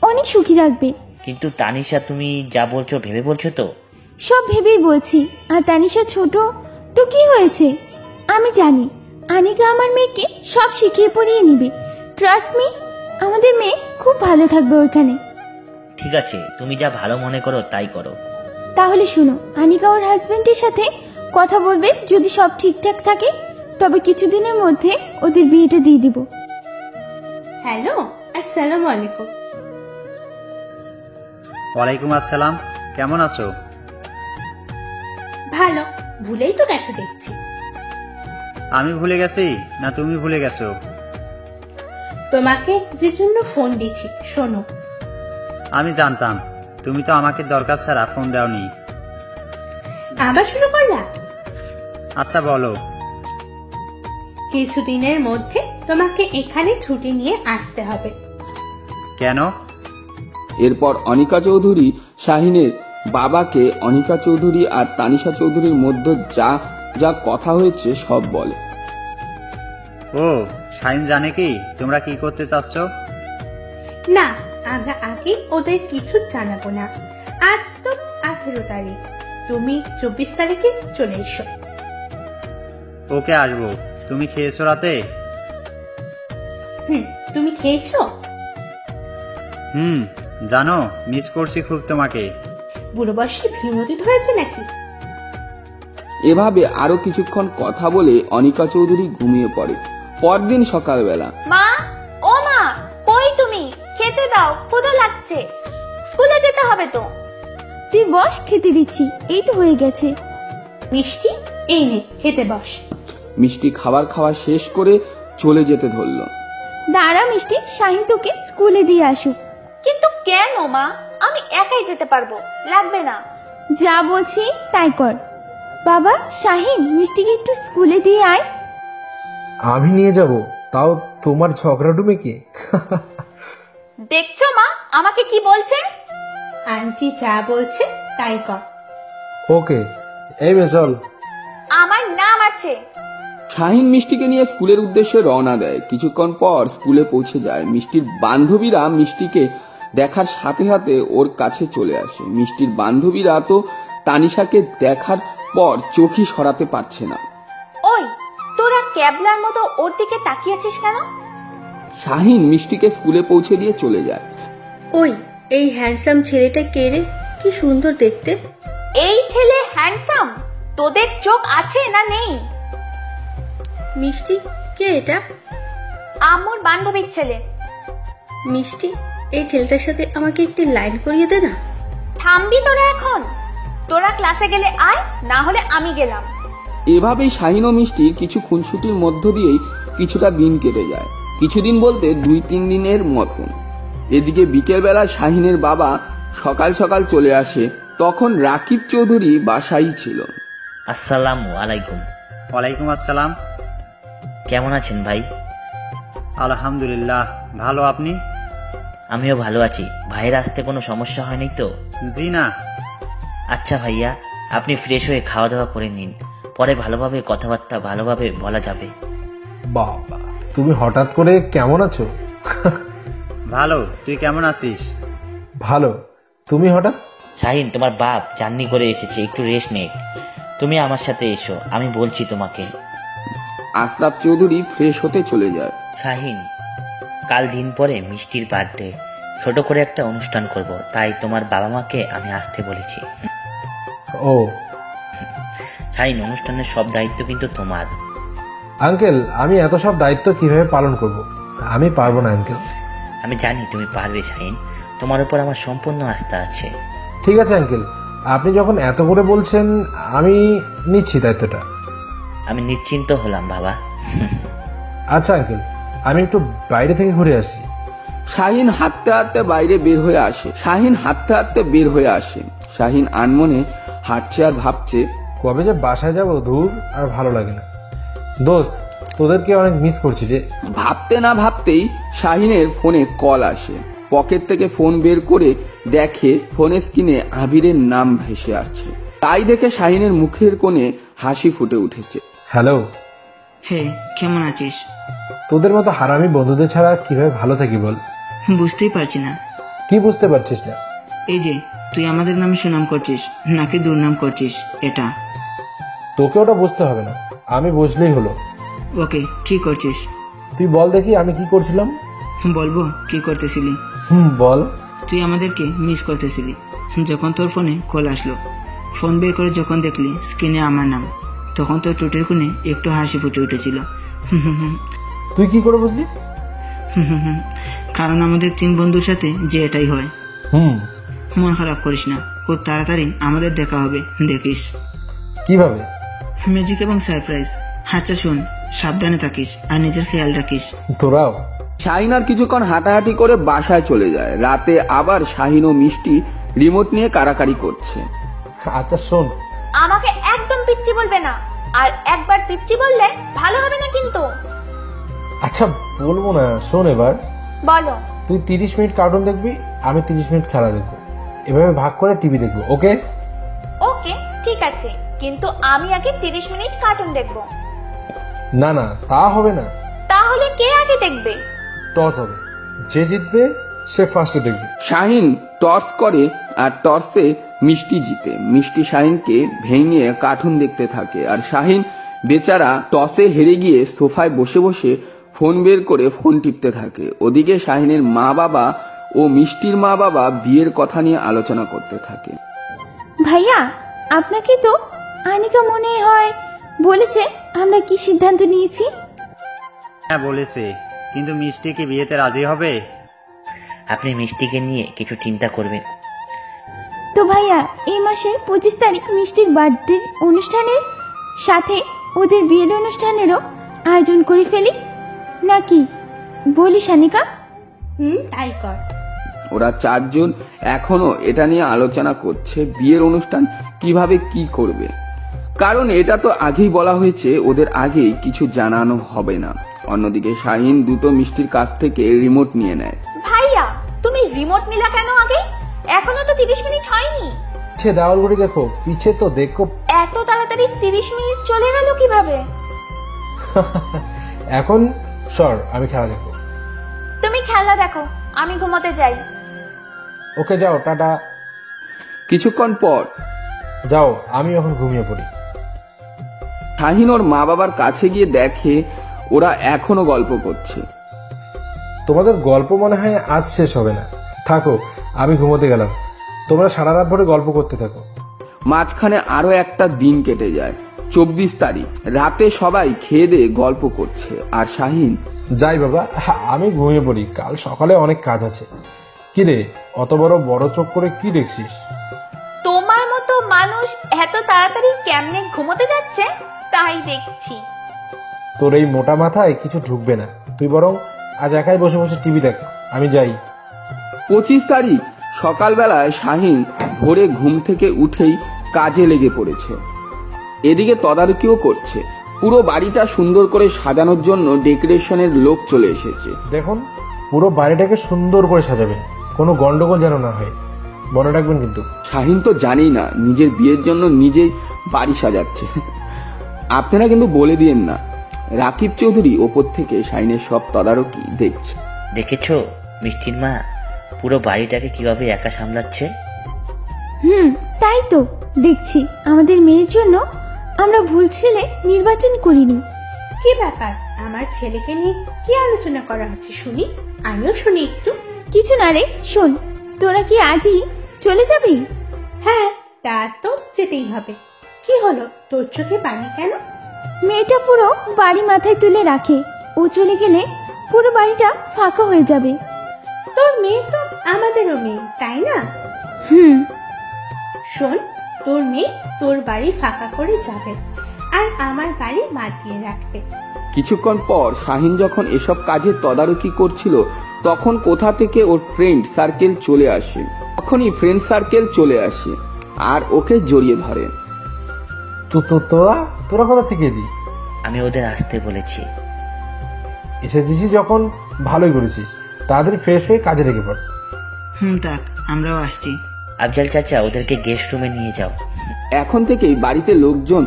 অনেক সুখী রাখবে। কিন্তু তানিশা, তুমি যা বলছো ভেবে বলছো তো? সব ভেবেই বলছি। আর তানিশা ছোট তো কি হয়েছে, আমি জানি আনিকা আমার মেয়েকে সব শিখিয়ে পড়িয়ে নিবে। ট্রাস্ট মি, আমাদের মেয়ে খুব ভালো থাকবে ওইখানে। ঠিক আছে, তুমি যা ভালো মনে করো তাই করো। তাহলে শুনো, আনিকা ওর হাজবেন্ডের সাথে কথা বলবে, যদি সব ঠিকঠাক থাকে তবে কিছুদিনের মধ্যে ওদের বিয়েটা দিয়ে দিব। হ্যালো, আসসালামু আলাইকুম। ওয়ালাইকুম আসসালাম, কেমন আছো? ভালো, ভুলেই তো গেছো দেখছি। আমি ভুলে গেছি না তুমি ভুলে গেছো? তোমাকে যে জন্য ফোন দিচ্ছি, শোনো। আমি জানতাম, তুমি তো আমাকে দরকার ছাড়া ফোন দাওনি। আবার শুরু করলা? আচ্ছা বলো। কিছুদিনের মধ্যে তোমাকে এখানে ছুটি নিয়ে আসতে হবে। কেন? এরপর অনিকা চৌধুরী শাহিনের বাবাকে অনিকা চৌধুরী আর তানিশা চৌধুরীর মধ্যে যা যা কথা হয়েছে সব বলে। ও, শাহিন জানে কি তোমরা কি করতে চাচ্ছ? না, আমরা আগে ওদের কিছু জানাবো না। আজ তো 18 তারিখ, তুমি 24 তারিখে চলে এসো। ওকে আসবো। তুমি খেয়েছো রাতে? তুমি খেয়েছো? জানো মিস করছি খুব তোমাকে। বুড়ো বয়সে ভীমতি ধরেছে নাকি? এভাবে আরো কিছুক্ষণ কথা বলে অনিকা চৌধুরী ঘুমিয়ে পড়ে। পরদিন সকালবেলা মা, ও মা, কই তুমি? খেতে দাও, ক্ষুধা লাগছে। স্কুলে যেতে হবে তো। তুই বস, খেতে দিচ্ছি। এই তো হয়ে গেছে। মিষ্টি, এই নে খেতে বস। মিষ্টি খাবার খাওয়া শেষ করে চলে যেতে ধরল। দাঁড়া মিষ্টি, শাহিন তোকে স্কুলে দিয়ে আসুক। কিন্তু কেন মা? আমি একাই যেতে পারবো, লাগবে না। যা বলছি তাই কর। বাবা, শাহিন মিষ্টিকে একটু স্কুলে দিয়ে আয়। আমি নিয়ে যাব, তাও তোমার ঝগড়াটু মেয়েকে? দেখছো মা আমাকে কি বলছে? আন্টি যা বলছে তাই কর। ওকে, এই মেয়ে চল। আমার নাম আছে। শাহিন মিষ্টিকে নিয়ে স্কুলের উদ্দেশ্যে রওনা দেয়। কিছুক্ষণ পর স্কুলে পৌঁছে যায়। মিষ্টির বান্ধবীরা মিষ্টিকে দেখার সাথে সাথে ওর কাছে চলে আসে। মিষ্টির বান্ধবীরা তো তানিশাকে দেখার পর চোখই সরাতে পারছে না। ওই, তোরা ক্যাবলার মতো ওর দিকে তাকিয়ে আছিস কেন? শাহিন মিষ্টিকে স্কুলে পৌঁছে দিয়ে চলে যায়। ওই, এই হ্যান্ডসাম ছেলেটা কে রে? কি সুন্দর দেখতে। এই ছেলে হ্যান্ডসাম? তোদের চোখ আছে না নেই? মিষ্টি, কে এটা? আম্মুর বান্ধবীর ছেলে। মিষ্টি, এই ছেলেটার সাথে আমাকে একটি লাইন করিয়ে দে না। থামবি তোরা এখন? তোরা ক্লাসে গেলে আয়, না হলে আমি গেলাম। এভাবেই শাহিন ও মিষ্টির কিছু খুনসুটির মধ্য দিয়েই কিছুটা দিন কেটে যায়। কিছুদিন বলতে 2-3 দিনের মতন। এদিকে বিকেল বেলা শাহিনের বাবা সকাল সকাল চলে আসে। তখন রাকিব চৌধুরী বাসায় ছিল। আসসালামু আলাইকুম। ওয়ালাইকুম আসসালাম। কেমন আছেন ভাই? আলহামদুলিল্লাহ, ভালো। আপনি? আমিও ভালো আছি। ভাইয়ের আসতে কোনো সমস্যা হয়নি তো? জি না। আচ্ছা ভাইয়া, আপনি ফ্রেশ হয়ে খাওয়া দাওয়া করে নিন, পরে ভালোভাবে কথাবার্তা ভালোভাবে বলা যাবে। বাবা, তুমি হঠাৎ করে কেমন আছো? ভালো, তুই কেমন আছিস? ভালো। তুমি হঠাৎ? শাহিন, তোমার বাপ জার্নি করে এসেছে, একটু রেস্ট নে। তুমি আমার সাথে এসো, আমি বলছি তোমাকে। আশরাফ চৌধুরী ফ্রেশ হতে চলে যায়। শাহিন, কাল দিন পরে মিষ্টির বার্থডে, ছোট করে একটা অনুষ্ঠান করব, তাই তোমার বাবা মাকে আমি আসতে বলেছি। ও শাহিন, অনুষ্ঠানের সব দায়িত্ব কিন্তু তোমার। আঙ্কেল, আমি এত সব দায়িত্ব কিভাবে পালন করব? আমি পারবো না আঙ্কেল। আমি জানি তুমি পারবে শাহিন, তোমার উপর আমার সম্পূর্ণ আস্থা আছে। ঠিক আছে আঙ্কেল, আপনি যখন এত করে বলছেন আমি নিচ্ছি দায়িত্বটা। আমি নিশ্চিন্ত হলাম বাবা। আচ্ছা আঙ্কেল, আমি একটু বাইরে থেকে ঘুরে আসি। শাহিন হাঁটতে হাঁটতে বাইরে বের হয়ে আসে। শাহিন আনমনে হাঁটছে আর ভাবছে, কবে যে বাসায় যাব, দূর আর ভালো লাগে না। দোস্ত, তোদেরকে অনেক মিস করছি রে। ভাবতে না ভাবতেই শাহিনের ফোনে কল আসে। পকেট থেকে ফোন বের করে দেখে ফোনের স্ক্রিনে আবিরের নাম ভেসে আসছে। তাই দেখে শাহিনের মুখের কোণে হাসি ফুটে উঠেছে। হ্যালো। হে, কেমন আছিস? তোদের মতো হারামি বন্ধুদের ছাড়া কিভাবে ভালো থাকি বল? বুঝতেই পারছি না। কি বুঝতে পারছিস না? এই যে তুই আমাদের নামে সুনাম করছিস নাকি দুর্নাম করছিস, এটা তোকে ওটা বুঝতে হবে না, আমি বুঝলেই হলো। ওকে, কি করছিস? তুই বল দেখি আমি কি করছিলাম। বলবো কি করতেছিলি? বল। তুই আমাদেরকে মিস করতেছিলি। যখন তোর ফোনে কল আসলো, ফোন বের করে যখন দেখলি স্ক্রিনে আমার নাম, তখন তোর টুটির কোণে একটু হাসি ফুটে উঠেছিল। তুই কি করে বুঝলি? কারণ আমাদের 3 বন্ধুর সাথে যে এটাই হয়। মন খারাপ করিস না, খুব তাড়াতাড়ি আমাদের দেখা হবে, দেখিস। কিভাবে? ম্যাজিক এবং সারপ্রাইজ। আচ্ছা শোন, সাবধানে থাকিস আর নিজের খেয়াল রাখিস। তোরাও। শাহিন আর কিছুক্ষণ হাঁটাহাঁটি করে বাসায় চলে যায়। রাতে আবার শাহিন ও মিষ্টি রিমোট নিয়ে কারাকারি করছে। আচ্ছা শোন, আমাকে একদম পিচ্চি বলবে না, আর একবার পিচ্চি বললে ভালো হবে না কিন্তু। আচ্ছা বলবো না, শোন এবার। বলো। তুই 30 মিনিট কার্টুন দেখবি, আমি 30 মিনিট খেলা দেখবো, এভাবে ভাগ করে টিভি দেখবো। ওকে? ওকে, ঠিক আছে, কিন্তু আমি আগে 30 মিনিট কার্টুন দেখব। না না, তা হবে না। তাহলে কে আগে দেখবে? টস হবে, যে জিতবে সে ফার্স্টে দেখবে। শাহিন টর্চ করে আর টর্চে মিষ্টি জিতে। মিষ্টি শাহিনকে ভেঙে কার্টুন দেখতে থাকে আর শাহিন বেচারা টসে হেরে গিয়ে সোফায় বসে বসে ফোন বের করে ফোন টিপতে থাকে। ওদিকে শাহিনের মা বাবা ও মিষ্টির মা বাবা বিয়ের কথা নিয়ে আলোচনা করতে থাকে। ভাইয়া, আপনাকে তো আনিকা মনে হয় বলেছে আমরা কি সিদ্ধান্ত নিয়েছি। হ্যাঁ বলেছে, কিন্তু মিষ্টি কি বিয়েতে রাজি হবে? আপনি মিষ্টিকে নিয়ে কিছু চিন্তা করবেন। তো ভাইয়া, এই মাসের 25 তারিখ মিষ্টির বার্থডে অনুষ্ঠানের সাথে ওদের বিয়ের অনুষ্ঠানেরও আয়োজন করে ফেলি নাকি বলিস আনিকা? তাই কর। ওরা চারজন এখনো এটা নিয়ে আলোচনা করছে বিয়ের অনুষ্ঠান কিভাবে কি করবে, কারণ এটা তো আগেই বলা হয়েছে ওদের আগেই কিছু জানানো হবে না। অন্যদিকে শাহিন দ্রুত মিষ্টির কাছ থেকে রিমোট নিয়ে নেয়। ভাইয়া, তুমি রিমোট নিলা কেন আগে? এখনো তো 30 মিনিট হয়নি। পিছে দেওয়াল ঘড়ি দেখো, পিছে তো দেখো। এত তাড়াতাড়ি 30 মিনিট চলে গেল কিভাবে? এখন সর, আমি খেলা দেখো। তুমি খেলা দেখো, আমি ঘুমোতে যাই। ওকে যাও, টাটা। কিছুক্ষণ পর যাও, আমি এখন ঘুমিয়ে পড়ি। শাহিন ওর মা বাবার কাছে গিয়ে দেখে ওরা এখনো গল্প করছে। তোমাদের গল্প মনে হয় আজ শেষ হবে না। থাকো, আমি ঘুমোতে গেলাম, তোমরা সারা রাত ভরে গল্প করতে থাকো। মাঝখানে আরো একটা দিন কেটে যায়। 24 তারিখ রাতে সবাই খেয়ে দিয়ে গল্প করছে আর শাহিন, যাই বাবা, আমি ঘুমিয়ে পড়ি, কাল সকালে অনেক কাজ আছে। কিরে, অত বড় চোখ করে কি দেখছিস? তোমার মতো মানুষ এত তাড়াতাড়ি কেমনে ঘুমোতে যাচ্ছে তাই দেখছি। তোর এই মোটা মাথায় কিছু ঢুকবে না, তুই বরং আজ একাই বসে বসে টিভি দেখ, আমি যাই। 25 তারিখ সকালবেলায় শাহিন ভোরে ঘুম থেকে উঠেই কাজে লেগে পড়েছে। এদিকে তদারকিও করছে। পুরো বাড়িটা সুন্দর করে সাজানোর জন্য ডেকোরেশনের লোক চলে এসেছে। দেখুন, পুরো বাড়িটাকে সুন্দর করে সাজাবেন, কোনো গন্ডগোল যেন না হয়, মনে রাখবেন কিন্তু। শাহিন তো জানি না নিজের বিয়ের জন্য নিজেই বাড়ি সাজাচ্ছে। আপনারা কিন্তু বলে দিয়েন না, রাকিব চৌধুরী ওপর থেকে শাহিনের সব তদারকি দেখছে। দেখেছো মিষ্টির মা পুরো বাড়িটাকে কিভাবে একা সামলাচ্ছে? তাই তো দেখছি। আমাদের মেয়ের জন্য আমরা ভুল ছেলে নির্বাচন করিনি। কি ব্যাপার, আমার ছেলেকে নিয়ে কি আলোচনা করা হচ্ছে শুনি, আমিও শুনি একটু। কিছু না রে, শোন, তোরা কি আজই চলে যাবি? হ্যাঁ, তা তো যেতেই হবে। কি হলো, তোর চোখে পানি কেন? মেয়েটা পুরো বাড়ি মাথায় তুলে রাখে, ও চলে গেলে পুরো বাড়িটা ফাঁকা হয়ে যাবে। তোর মেয়ে তো আমাদেরও মেয়ে, তাই না? শোন, তোর মেয়ে তোর বাড়ি ফাঁকা করে যাবে আর আমার বাড়ি মাতিয়ে রাখবে। কিছুক্ষণ পর শাহিন যখন এসব কাজের তদারকি করছিল তখন কোথা থেকে ওর ফ্রেন্ড সার্কেল চলে আসে। তখনই ফ্রেন্ড সার্কেল চলে আসে আর ওকে জড়িয়ে ধরে। তোরা কোথা থেকে এলি? আমি ওদের আসতে বলেছি। এসেছিস যখন ভালোই করেছিস, তাড়াতাড়ি ফ্রেশ হয়ে কাজে লেগে পড়। থাক, আমরাও আসছি। আফজাল চাচা, ওদেরকে গেস্ট রুমে নিয়ে যাও। এখন থেকেই বাড়িতে লোকজন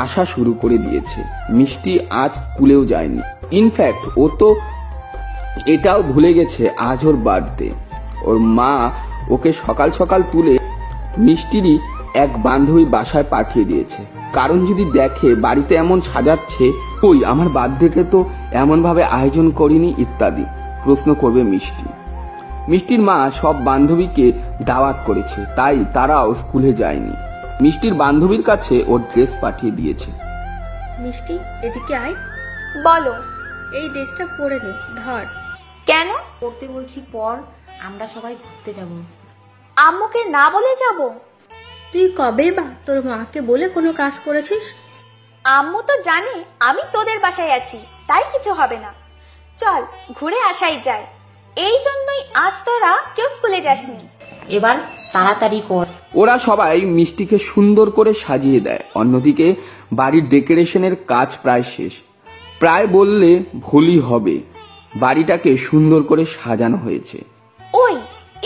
আসা শুরু করে দিয়েছে। মিষ্টি আজ স্কুলেও যায়নি। ইনফ্যাক্ট ও তো এটাও ভুলে গেছে আজ ওর বার্থডে। ওর মা ওকে সকাল সকাল তুলে মিষ্টিরই এক বান্ধবীর বাসায় পাঠিয়ে দিয়েছে, কারণ যদি দেখে বাড়িতে এমন সাজাচ্ছে, ওই আমার বার্থডেকে তো এমন ভাবে আয়োজন করিনি ইত্যাদি প্রশ্ন করবে মিষ্টি। মিষ্টির মা সব বান্ধবীকে দাওয়াত করেছে, তাই তারাও স্কুলে যায়নি। মিষ্টির বান্ধবীর কাছে ওর ড্রেস পাঠিয়ে দিয়েছে। মিষ্টি, এদিকে আয়। বলো। এই ড্রেসটা পরে নে, ধর। কেন? পড়তে বলছি পর, আমরা সবাই ঘুরতে যাব। আম্মুকে না বলে যাব? তুই কবে বা তোর মাকে বলে কোনো কাজ করেছিস? আম্মু তো জানে আমি তোদের বাসায় আছি, তাই কিছু হবে না। চল ঘুরে আসাই যায়, এই জন্যই আজ তোরা কেউ স্কুলে যাসনি। এবার তাড়াতাড়ি কর। ওরা সবাই মিষ্টিকে সুন্দর করে সাজিয়ে দেয়। অন্যদিকে বাড়ির ডেকোরেশনের কাজ প্রায় শেষ, প্রায় বললে ভুলই হবে। বাড়িটাকে সুন্দর করে সাজানো হয়েছে। ওই,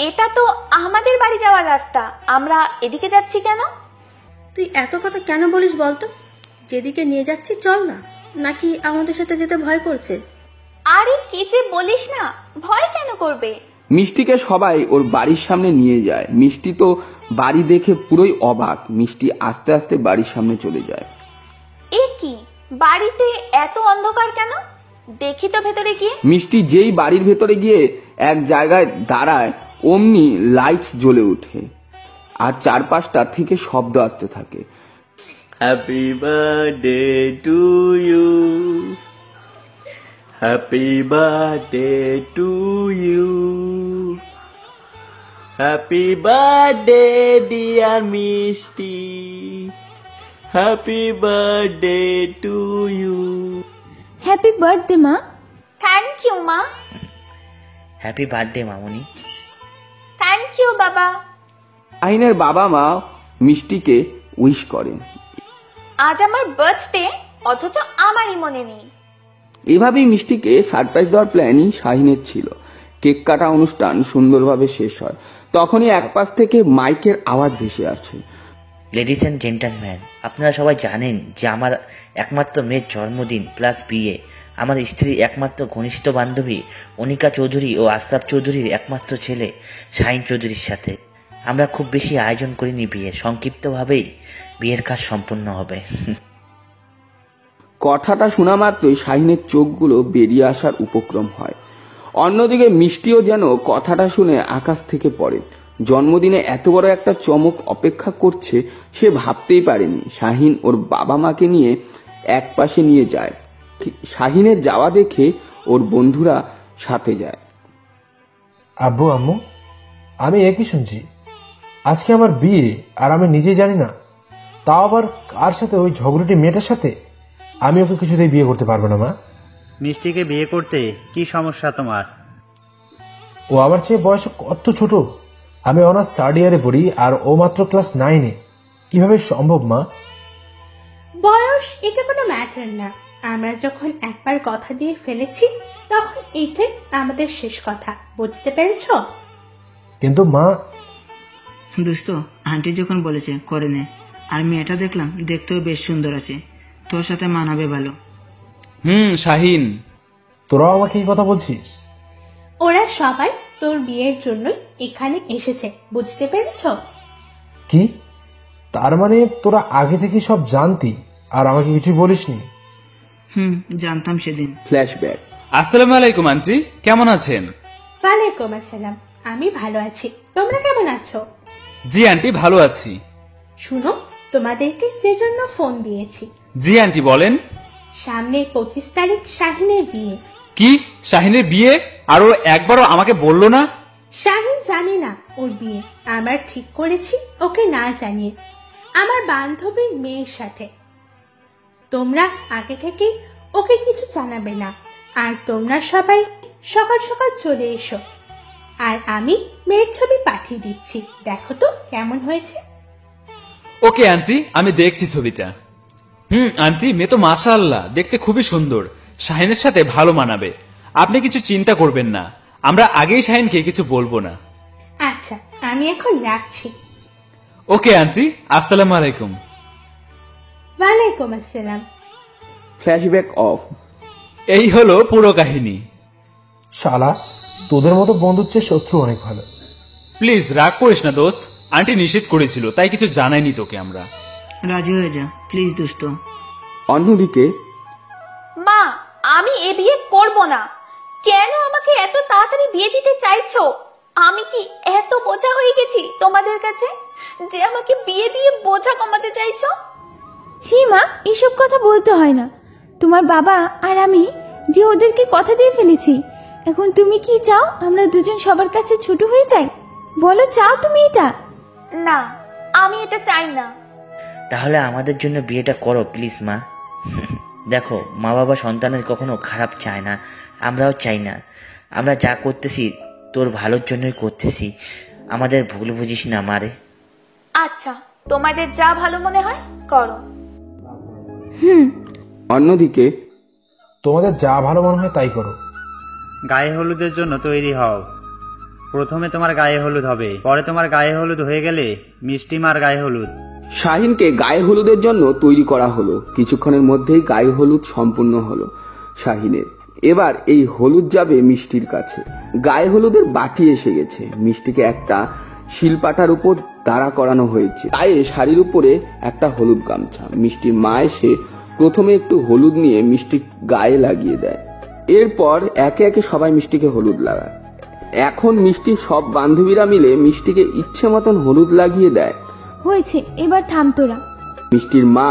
এটা তো আমাদের বাড়ি যাওয়ার রাস্তা, আমরা এদিকে যাচ্ছি কেন? তুই এত কথা কেন বলিস বলতো? যেদিকে নিয়ে যাচ্ছি চল না, নাকি আমাদের সাথে যেতে ভয় করছে? আরে কি যে বলিস না, ভয় কেন করবে? মিষ্টিকে সবাই ওর বাড়ির সামনে নিয়ে যায়। মিষ্টি তো বাড়ি দেখে পুরোই অবাক। মিষ্টি আস্তে আস্তে বাড়ির সামনে চলে যায়। এ কি, বাড়িতে এত অন্ধকার কেন? দেখি তো ভেতরে গিয়ে। মিষ্টি যেই বাড়ির ভেতরে গিয়ে এক জায়গায় দাঁড়ায় অমনি লাইটস জ্বলে ওঠে আর চারপাশটা থেকে শব্দ আসতে থাকে। Happy birthday to you, happy birthday to you, happy birthday dear Mishti, happy birthday to you. Happy birthday মা। থ্যাংক ইউ মা। হ্যাপি বার্থডে মামুনি। থ্যাংক ইউ বাবা। শাহিনের বাবা মা মিষ্টিকে উইশ করেন। আজ আমার বার্থডে, অথচ আমারই মনে নেই। এভাবেই মিষ্টিকে সারপ্রাইজ দেওয়ার প্ল্যানই শাহিনের ছিল। কেক কাটা অনুষ্ঠান সুন্দরভাবে শেষ হয়। তখনই একপাশ থেকে মাইকের আওয়াজ ভেসে আসে। লেডিস অ্যান্ড জেন্টলম্যান, আপনারা সবাই জানেন যে আমার একমাত্র মেয়ের জন্মদিন প্লাস বিয়ে আমার স্ত্রীর একমাত্র ঘনিষ্ঠ বান্ধবী অনিকা চৌধুরী ও আশরাফ চৌধুরীর একমাত্র ছেলে শাহিন চৌধুরীর সাথে। আমরা খুব বেশি আয়োজন করিনি বিয়ে, সংক্ষিপ্তভাবেই বিয়ের কাজ সম্পূর্ণ হবে। কথাটা শোনা মাত্রই শাহিনের চোখগুলো বেরিয়ে আসার উপক্রম হয়। অন্যদিকে মিষ্টিও যেন কথাটা শুনে আকাশ থেকে পড়ে। জন্মদিনে এত বড় একটা চমক অপেক্ষা করছে সে ভাবতেই পারেনি। শাহিন ওর বাবা মাকে নিয়ে এক পাশে নিয়ে যায়। শাহিনের যাওয়া দেখে ওর বন্ধুরা সাথে যায়। আব্বু আম্মু, আমি একই শুনছি, আজকে আমার বিয়ে আর আমি নিজে জানি না, তাও আবার কার সাথে? ওই ঝগড়াটি মেয়েটার সাথে। আমি ওকে কিছুতেই বিয়ে করতে পারবো না মা। মিষ্টিকে বিয়ে করতে কি সমস্যা তোমার? ও আমার চেয়ে বয়সে কত ছোট। আমি অনার্স 3rd ইয়ারে পড়ি আর ও মাত্র ক্লাস 9-এ। কিভাবে সম্ভব মা? বয়স এটা কোনো ম্যাটার না। আমরা যখন একবার কথা দিয়ে ফেলেছি তখন এটাই আমাদের শেষ কথা, বুঝতে পেরেছ? কিন্তু মা। দোস্ত, আন্টি যখন বলেছে করে নে, আর মেয়েটা দেখলাম দেখতেও বেশ সুন্দর আছে, তোর সাথে মানাবে ভালো। শাহিন, তোরাও আমাকে এই কথা বলছিস? ওরা সবাই তোর বিয়ের জন্যই এখানে এসেছে, বুঝতে পেরেছ? কি? তার মানে তোরা আগে থেকে সব জানতি আর আমাকে কিছু বলিসনি? জানতাম সেদিন। ফ্ল্যাশব্যাক। আসসালামু আলাইকুম আন্টি, কেমন আছেন? ওয়ালাইকুম আসসালাম, আমি ভালো আছি। তোমরা কেমন আছো? জি আন্টি, ভালো আছি। শুনো, তোমাদেরকে যে জন্য ফোন দিয়েছি। জি আন্টি, বলেন। সামনের 25 তারিখ শাহিনের বিয়ে। কি? শাহিনের বিয়ে? আর ও একবারও আমাকে বললো না? শাহিন জানে না ওর বিয়ে। আমার ঠিক করেছি ওকে না জানিয়ে, আমার বান্ধবীর মেয়ের সাথে। তোমরা আগে থেকে ওকে কিছু জানাবে না, আর তোমরা সবাই সকাল সকাল চলে এসো। আর আমি মেয়ের ছবি পাঠিয়ে দিচ্ছি, দেখো তো কেমন হয়েছে। ওকে আন্টি, আমি দেখছি ছবিটা। আন্টি, মেয়ে তো মাশাআল্লাহ, দেখতে খুবই সুন্দর। শাহিনের সাথে ভালো মানাবে। আপনি কিছু চিন্তা করবেন না, আমরা আগেই শাহিনকে কিছু বলবো না। আচ্ছা, আমি এখন রাখছি। ওকে আন্টি, আসসালামু আলাইকুম। ওয়ালাইকুম আসসালাম। Flashback of. এই হলো পুরো কাহিনী। শালা, তোদের মতো বন্ধুর চেয়ে শত্রু অনেক ভালো। প্লিজ রাগ করিস না দোস্ত, আন্টি নিষেধ করেছিল তাই কিছু জানাইনি তোকে আমরা। রাজি হয়ে যা প্লিজ দোস্ত। অন্যদিকে মা, আমি এ বিয়ে করব না। কেন আমাকে এত তাড়াতাড়ি বিয়ে দিতে চাইছো? আমি কি এত বোঝা হয়ে গেছি তোমাদের কাছে যে আমাকে বিয়ে দিয়ে বোঝা কমাতে চাইছো? ছি মা, এসব কথা বলতে হয় না। তোমার বাবা আর আমি যে ওদেরকে কথা দিয়ে ফেলেছি, এখন তুমি কি চাও আমরা দুজন সবার কাছে ছোট হয়ে যাই? বলো, চাও তুমি এটা? না, আমি এটা চাই না। তাহলে আমাদের জন্য বিয়েটা করো প্লিজ মা। দেখো, মা বাবা সন্তানের কখনো খারাপ চায় না, আমরাও চাই না। আমরা যা করতেছি তোর ভালোর জন্যই করতেছি, আমাদের ভুল বুঝিস না মারে। আচ্ছা, তোমাদের যা ভালো মনে হয় করো। অন্যদিকে তোমাদের যা ভালো মনে হয় তাই করো। গায়ে হলুদের জন্য তৈরি হও। প্রথমে তোমার গায়ে হলুদ হবে, পরে তোমার গায়ে হলুদ হয়ে গেলে মিষ্টি মার গায়ে হলুদ। শাহিনকে গায়ে হলুদের জন্য তৈরি করা হলো। কিছুক্ষণের মধ্যেই গায়ে হলুদ সম্পূর্ণ হলো শাহিনের। এবার এই হলুদ যাবে মিষ্টির কাছে। গায়ে হলুদের বাটি এসে গেছে। মিষ্টিকে একটা শিলপাটার উপর দাঁড়া করানো হয়েছে, গায়ে শাড়ির উপরে একটা হলুদ গামছা। মিষ্টির মা এসে প্রথমে একটু হলুদ নিয়ে মিষ্টি গায়ে লাগিয়ে দেয়। এরপর একে একে সবাই মিষ্টিকে হলুদ লাগায়। এখন মিষ্টির সব বান্ধবীরা মিলে মিষ্টিকে ইচ্ছে মতন হলুদ লাগিয়ে দেয়। হয়েছে, এবার থাম তোরা। মিষ্টির মা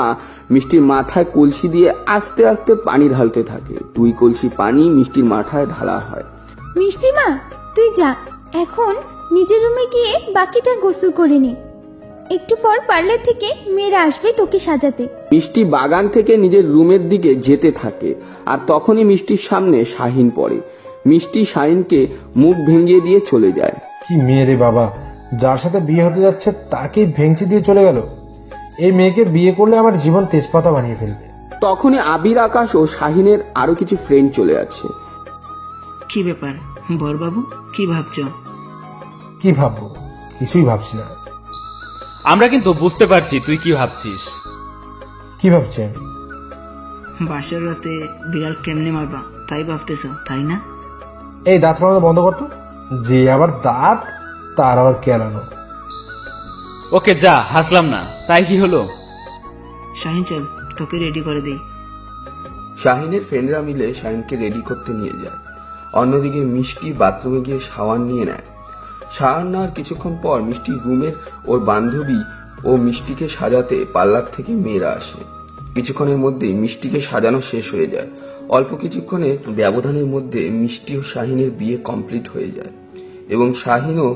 মিষ্টির মাথায় কলসি দিয়ে আস্তে আস্তে পানি ঢালতে থাকে। 2 কলসি পানি মিষ্টির মাথায় ঢালা হয়। মিষ্টি মা, তুই যা, এখন নিজের রুমে গিয়ে বাকিটা গোসল করে নে। একটু পর পার্লার থেকে মেয়েরা আসবে তোকে সাজাতে। মিষ্টি বাগান থেকে নিজের রুমের দিকে যেতে থাকে, আর তখনই মিষ্টির সামনে শাহিন পড়ে। মিষ্টি শাহিনকে মুখ ভেঙিয়ে দিয়ে চলে যায়। কি মেয়ে রে বাবা, যার সাথে বিয়ে হতে যাচ্ছে তাকেই ভেঙচি দিয়ে চলে গেল। এই মেয়েকে বিয়ে করলে আমার জীবন তেজপাতা বানিয়ে ফেলবে। তখনই আবির, আকাশ ও শাহিনের আরো কিছু ফ্রেন্ড চলে আসে। কি ব্যাপার বরবাবু, কি ভাবছো? কি ভাববো? কিছুই ভাবছি না। আমরা কিন্তু বুঝতে পারছি তুই কি ভাবছিস। কি ভাবছি আমি? বাসর রাতে বিড়াল কেমনে মারবা তাই ভাবতেছ, তাই না? এই দাঁত ফোলানো বন্ধ করতো। যে আবার দাঁত, তার আবার কেলানো। ওকে যা, হাসলাম না। তাই কি হলো? শাহিন চল, তোকে রেডি করে দেই। শাহিনের ফ্রেন্ডরা মিলে শাহিনকে রেডি করতে নিয়ে যায়। অন্যদিকে মিষ্টি বাথরুমে গিয়ে শাওয়ার নিয়ে নেয়। শাওয়ার নেওয়ার কিছুক্ষণ পর মিষ্টির রুমের ওর বান্ধবী ও মিষ্টিকে সাজাতে পার্লার থেকে মেয়েরা আসে। কিছুক্ষণের মধ্যেই মিষ্টিকে সাজানো শেষ হয়ে যায়। অল্প কিছুক্ষণের ব্যবধানের মধ্যে মিষ্টি ও শাহিনের বিয়ে কমপ্লিট হয়ে যায় এবং শাহিনও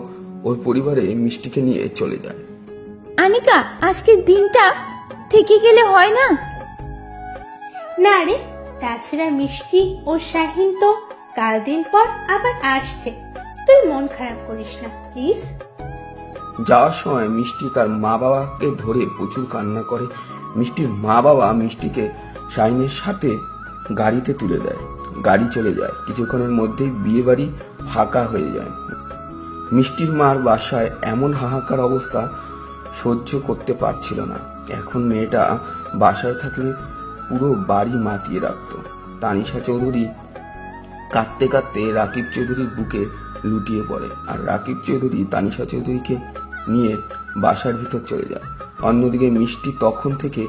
ওর পরিবারে মিষ্টিকে নিয়ে চলে যায়। আনিকা, আজকের দিনটা থেকে গেলে হয় না? না রে, তাছাড়া মিষ্টি ও শাহিন তো কাল দিন পর আবার আসছে। তুই মন খারাপ করিস না প্লিজ। যাওয়ার সময় মিষ্টি তার মা বাবাকে ধরে প্রচুর কান্না করে। মিষ্টির মা বাবা মিষ্টিকে শাহিনের সাথে গাড়িতে তুলে দেয়। গাড়ি চলে যায়। কিছুক্ষণের মধ্যেই বিয়ে বাড়ি ফাঁকা হয়ে যায়। মিষ্টির মার বাসায় এমন হাহাকার অবস্থা সহ্য করতে পারছিল না। এখন মেয়েটা বাসায় থাকলে পুরো বাড়ি মাতিয়ে রাখত। তানিশা চৌধুরী কাঁদতে কাঁদতে রাকিব চৌধুরীর বুকে লুটিয়ে পড়ে, আর রাকিব চৌধুরী তানিশা চৌধুরীকে নিয়ে বাসার ভিতর চলে যায়। অন্যদিকে মিষ্টি তখন থেকে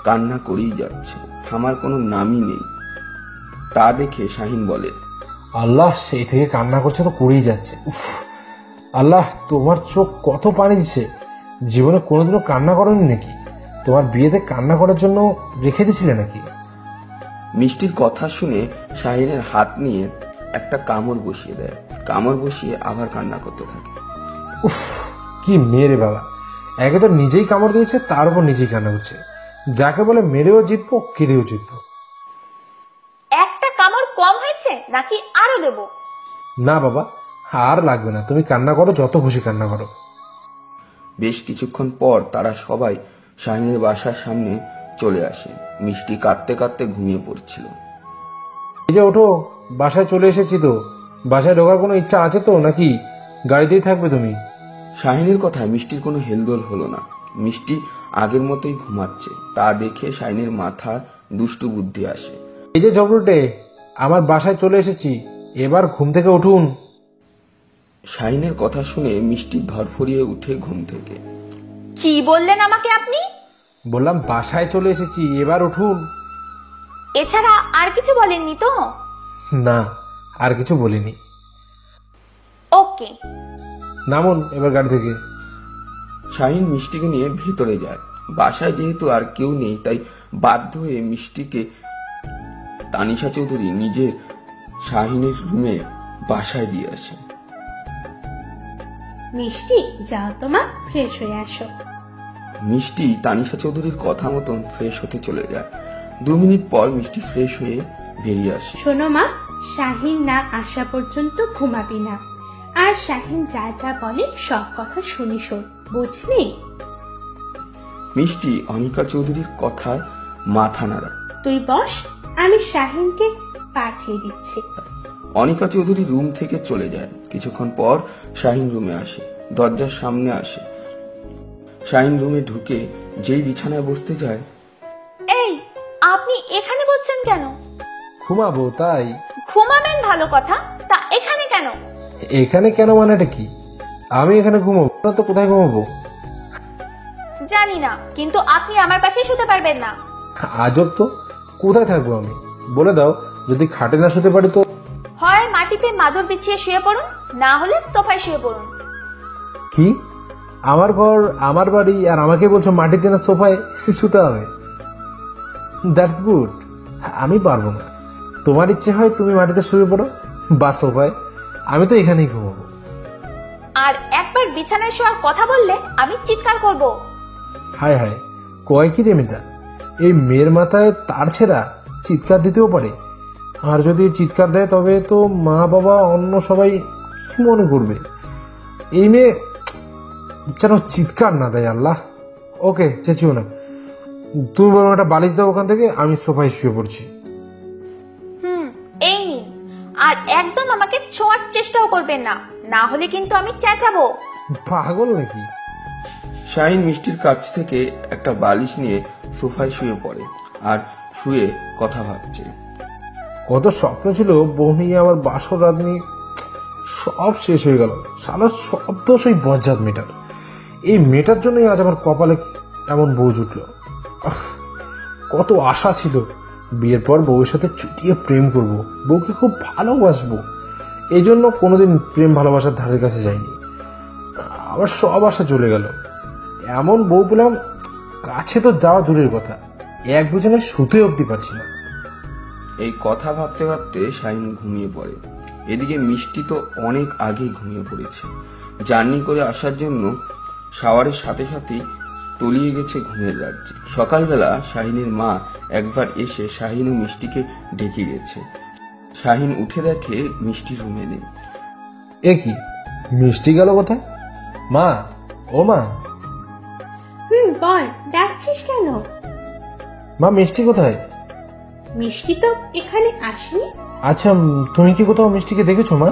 কান্না করেই যাচ্ছে, থামার কোনো নামই নেই। তা দেখে শাহিন বলে, আল্লাহ, সেই থেকে কান্না করছে তো করেই যাচ্ছে। উফ আল্লাহ, তোমার চোখ কত পানি দিচ্ছে। জীবনে কোনোদিনও কান্না করোনি নাকি? তোমার বিয়েতে কান্না করার জন্য রেখে দিয়েছিলে নাকি? মিষ্টির কথা শুনে শাহিনের হাত নিয়ে একটা কামড় বসিয়ে দেয়। কামড় বসিয়ে আবার কান্না করতে থাকে। উফ, কি মেয়ে রে বাবা, একে তো নিজেই কামড় দিয়েছে, তার উপর নিজেই কান্না করছে। যাকে বলে মেরেও জিতবো, কেঁদেও জিতবো। একটা কামড় কম হয়েছে নাকি আরো দেব? না বাবা, আর লাগবে না, তুমি কান্না করো, যত খুশি কান্না করো। বেশ কিছুক্ষণ পর তারা সবাই শাহিনের বাসার সামনে চলে আসে। মিষ্টি কাঁদতে কাঁদতে ঘুমিয়ে পড়ছিল। এই যে ওঠো, বাসায় চলে এসেছি তো। বাসায় ঢোকার কোনো ইচ্ছা আছে তো নাকি গাড়িতেই থাকবে তুমি? শাহিনের কথায় মিষ্টির কোনো হেলদোল হলো না। মিষ্টি আগের মতোই ঘুমাচ্ছে। তা দেখে শাহিনের মাথা দুষ্টু বুদ্ধি আসে। এই যে ঝগড়ুটে, আমার বাসায় চলে এসেছি, এবার ঘুম থেকে উঠুন। শাহিনের কথা শুনে মিষ্টি ধরফরিয়ে উঠে ঘুম থেকে। কি বললেন আমাকে আপনি? বললাম বাসায় চলে এসেছি, এবার উঠুন। এছাড়া আর কিছু বলেননি তো? না, আর কিছু বলিনি। ওকে, নামুন এবার গাড়ি থেকে। শাহিন মিষ্টিকে নিয়ে ভেতরে যায়। বাসায় যেহেতু আর কেউ নেই, তাই বাধ্য হয়ে মিষ্টিকে তানিশা চৌধুরী নিজের শাহিনের রুমে বাসায় দিয়ে আসে। মিষ্টি, যাও তোমা, ফ্রেশ হয়ে আসো। মিষ্টি তানিশা চৌধুরীর কথা মতন ফ্রেশ হতে চলে যায়। 2 মিনিট পর মিষ্টি ফ্রেশ হয়ে বেরিয়ে আসে। শোনো মা, শাহিন না আসা পর্যন্ত ঘুমাবি না। আর শাহিন যা যা বলে সব কথা শুনে শোন, বুঝলি? মিষ্টি অনিকা চৌধুরীর কথায় মাথা নাড়া। তুই বস, আমি শাহিনকে পাঠিয়ে দিচ্ছি। অনিকা চৌধুরী রুম থেকে চলে যায়। কিছুক্ষণ পর শাহিন রুমে আসে, দরজার সামনে আসে। শাহিন রুমে ঢুকে যেই বিছানায় বসতে যায়, এই আপনি এখানে বসছেন কেন? ঘুমাবো তাই। ঘুমাবেন ভালো কথা, তা এখানে কেন? এখানে কেন মানেটা কি? আমি এখানে ঘুমাবো না তো কোথায় ঘুমাবো? জানি না, কিন্তু আপনি আমার পাশে শুতে পারবেন না। আজব তো, কোথায় থাকবো আমি? বলে দাও, যদি খাটে না শুতে পারি তো? হয় মাটিতে মাদুর বিছিয়ে শুয়ে পড়ুন, না হলে সোফায় শুয়ে পড়ুন। কি? আমার ঘর, আমার বাড়ি, আর আমাকে বলছো মাটিতে না সোফায় শুতে হবে? That's good. আমি পারবো না। তোমার ইচ্ছে হয় তুমি মাটিতে শুয়ে পড়ো বা সোফায়, আমি তো এখানেই ঘুমাবো। আর একবার বিছানায় শোয়ার কথা বললে আমি চিৎকার করব। হায় হায়, কয় কি রে মেয়েটা? এই মেয়ের মাথায় তার ছেঁড়া, চিৎকার দিতেও পারে। আর যদি চিৎকার দেয় তবে তো মা বাবা অন্য সবাই কি মনে করবে? এই মেয়ে যেন চিৎকার না দেয়। আল্লাহ। ওকে, চেঁচিও না। তুমি বরং একটা বালিশ দাও ওখান থেকে, আমি সোফায় শুয়ে পড়ছি। এই নিন। আর একদম আমাকে ছোঁয়ার চেষ্টাও করবেন না, না হলে কিন্তু আমি চেঁচাবো। পাগল নাকি? শাহিন মিষ্টির কাছ থেকে একটা বালিশ নিয়ে সোফায় শুয়ে পড়ে আর শুয়ে কথা ভাবছে। কত স্বপ্ন ছিল বউ নিয়ে আমার বাসর রাত নিয়ে, সব শেষ হয়ে গেল। সারা সব দোষ ওই বজ্জাত মেয়েটার। এই মেয়েটার জন্যই আজ আমার কপালে এমন বউ জুটল। কত আশা ছিল বিয়ের পর বউয়ের সাথে চুটিয়ে প্রেম করব, বউকে খুব ভালোবাসবো। এই জন্য কোনোদিন প্রেম ভালোবাসার ধারের কাছে যাইনি। আবার সব আশা চলে গেল। এমন বউ পেলাম, কাছে তো যাওয়া দূরের কথা, এক দুজনে শুতে অবধি পারছি না। এই কথা ভাবতে ভাবতে শাহিন ঘুমিয়ে পড়ে। এদিকে মিষ্টি তো অনেক আগেই ঘুমিয়ে পড়েছে। জার্নি করে আসার জন্য শাওয়ারের সাথে সাথেই তলিয়ে গেছে ঘুমের রাজ্যে। সকালবেলা শাহিনের মা একবার এসে শাহিন ও মিষ্টিকে ডেকে গেছে। শাহিন উঠে দেখে মিষ্টি রুমে নেই। এ কি, মিষ্টি গেল কোথায়? মা, ও মা। বল, ডাকছিস কেন? মা, মিষ্টি কোথায়? মিষ্টি তো এখানে আসেনি। আচ্ছা, তুমি কি কোথাও মিষ্টিকে দেখেছো মা?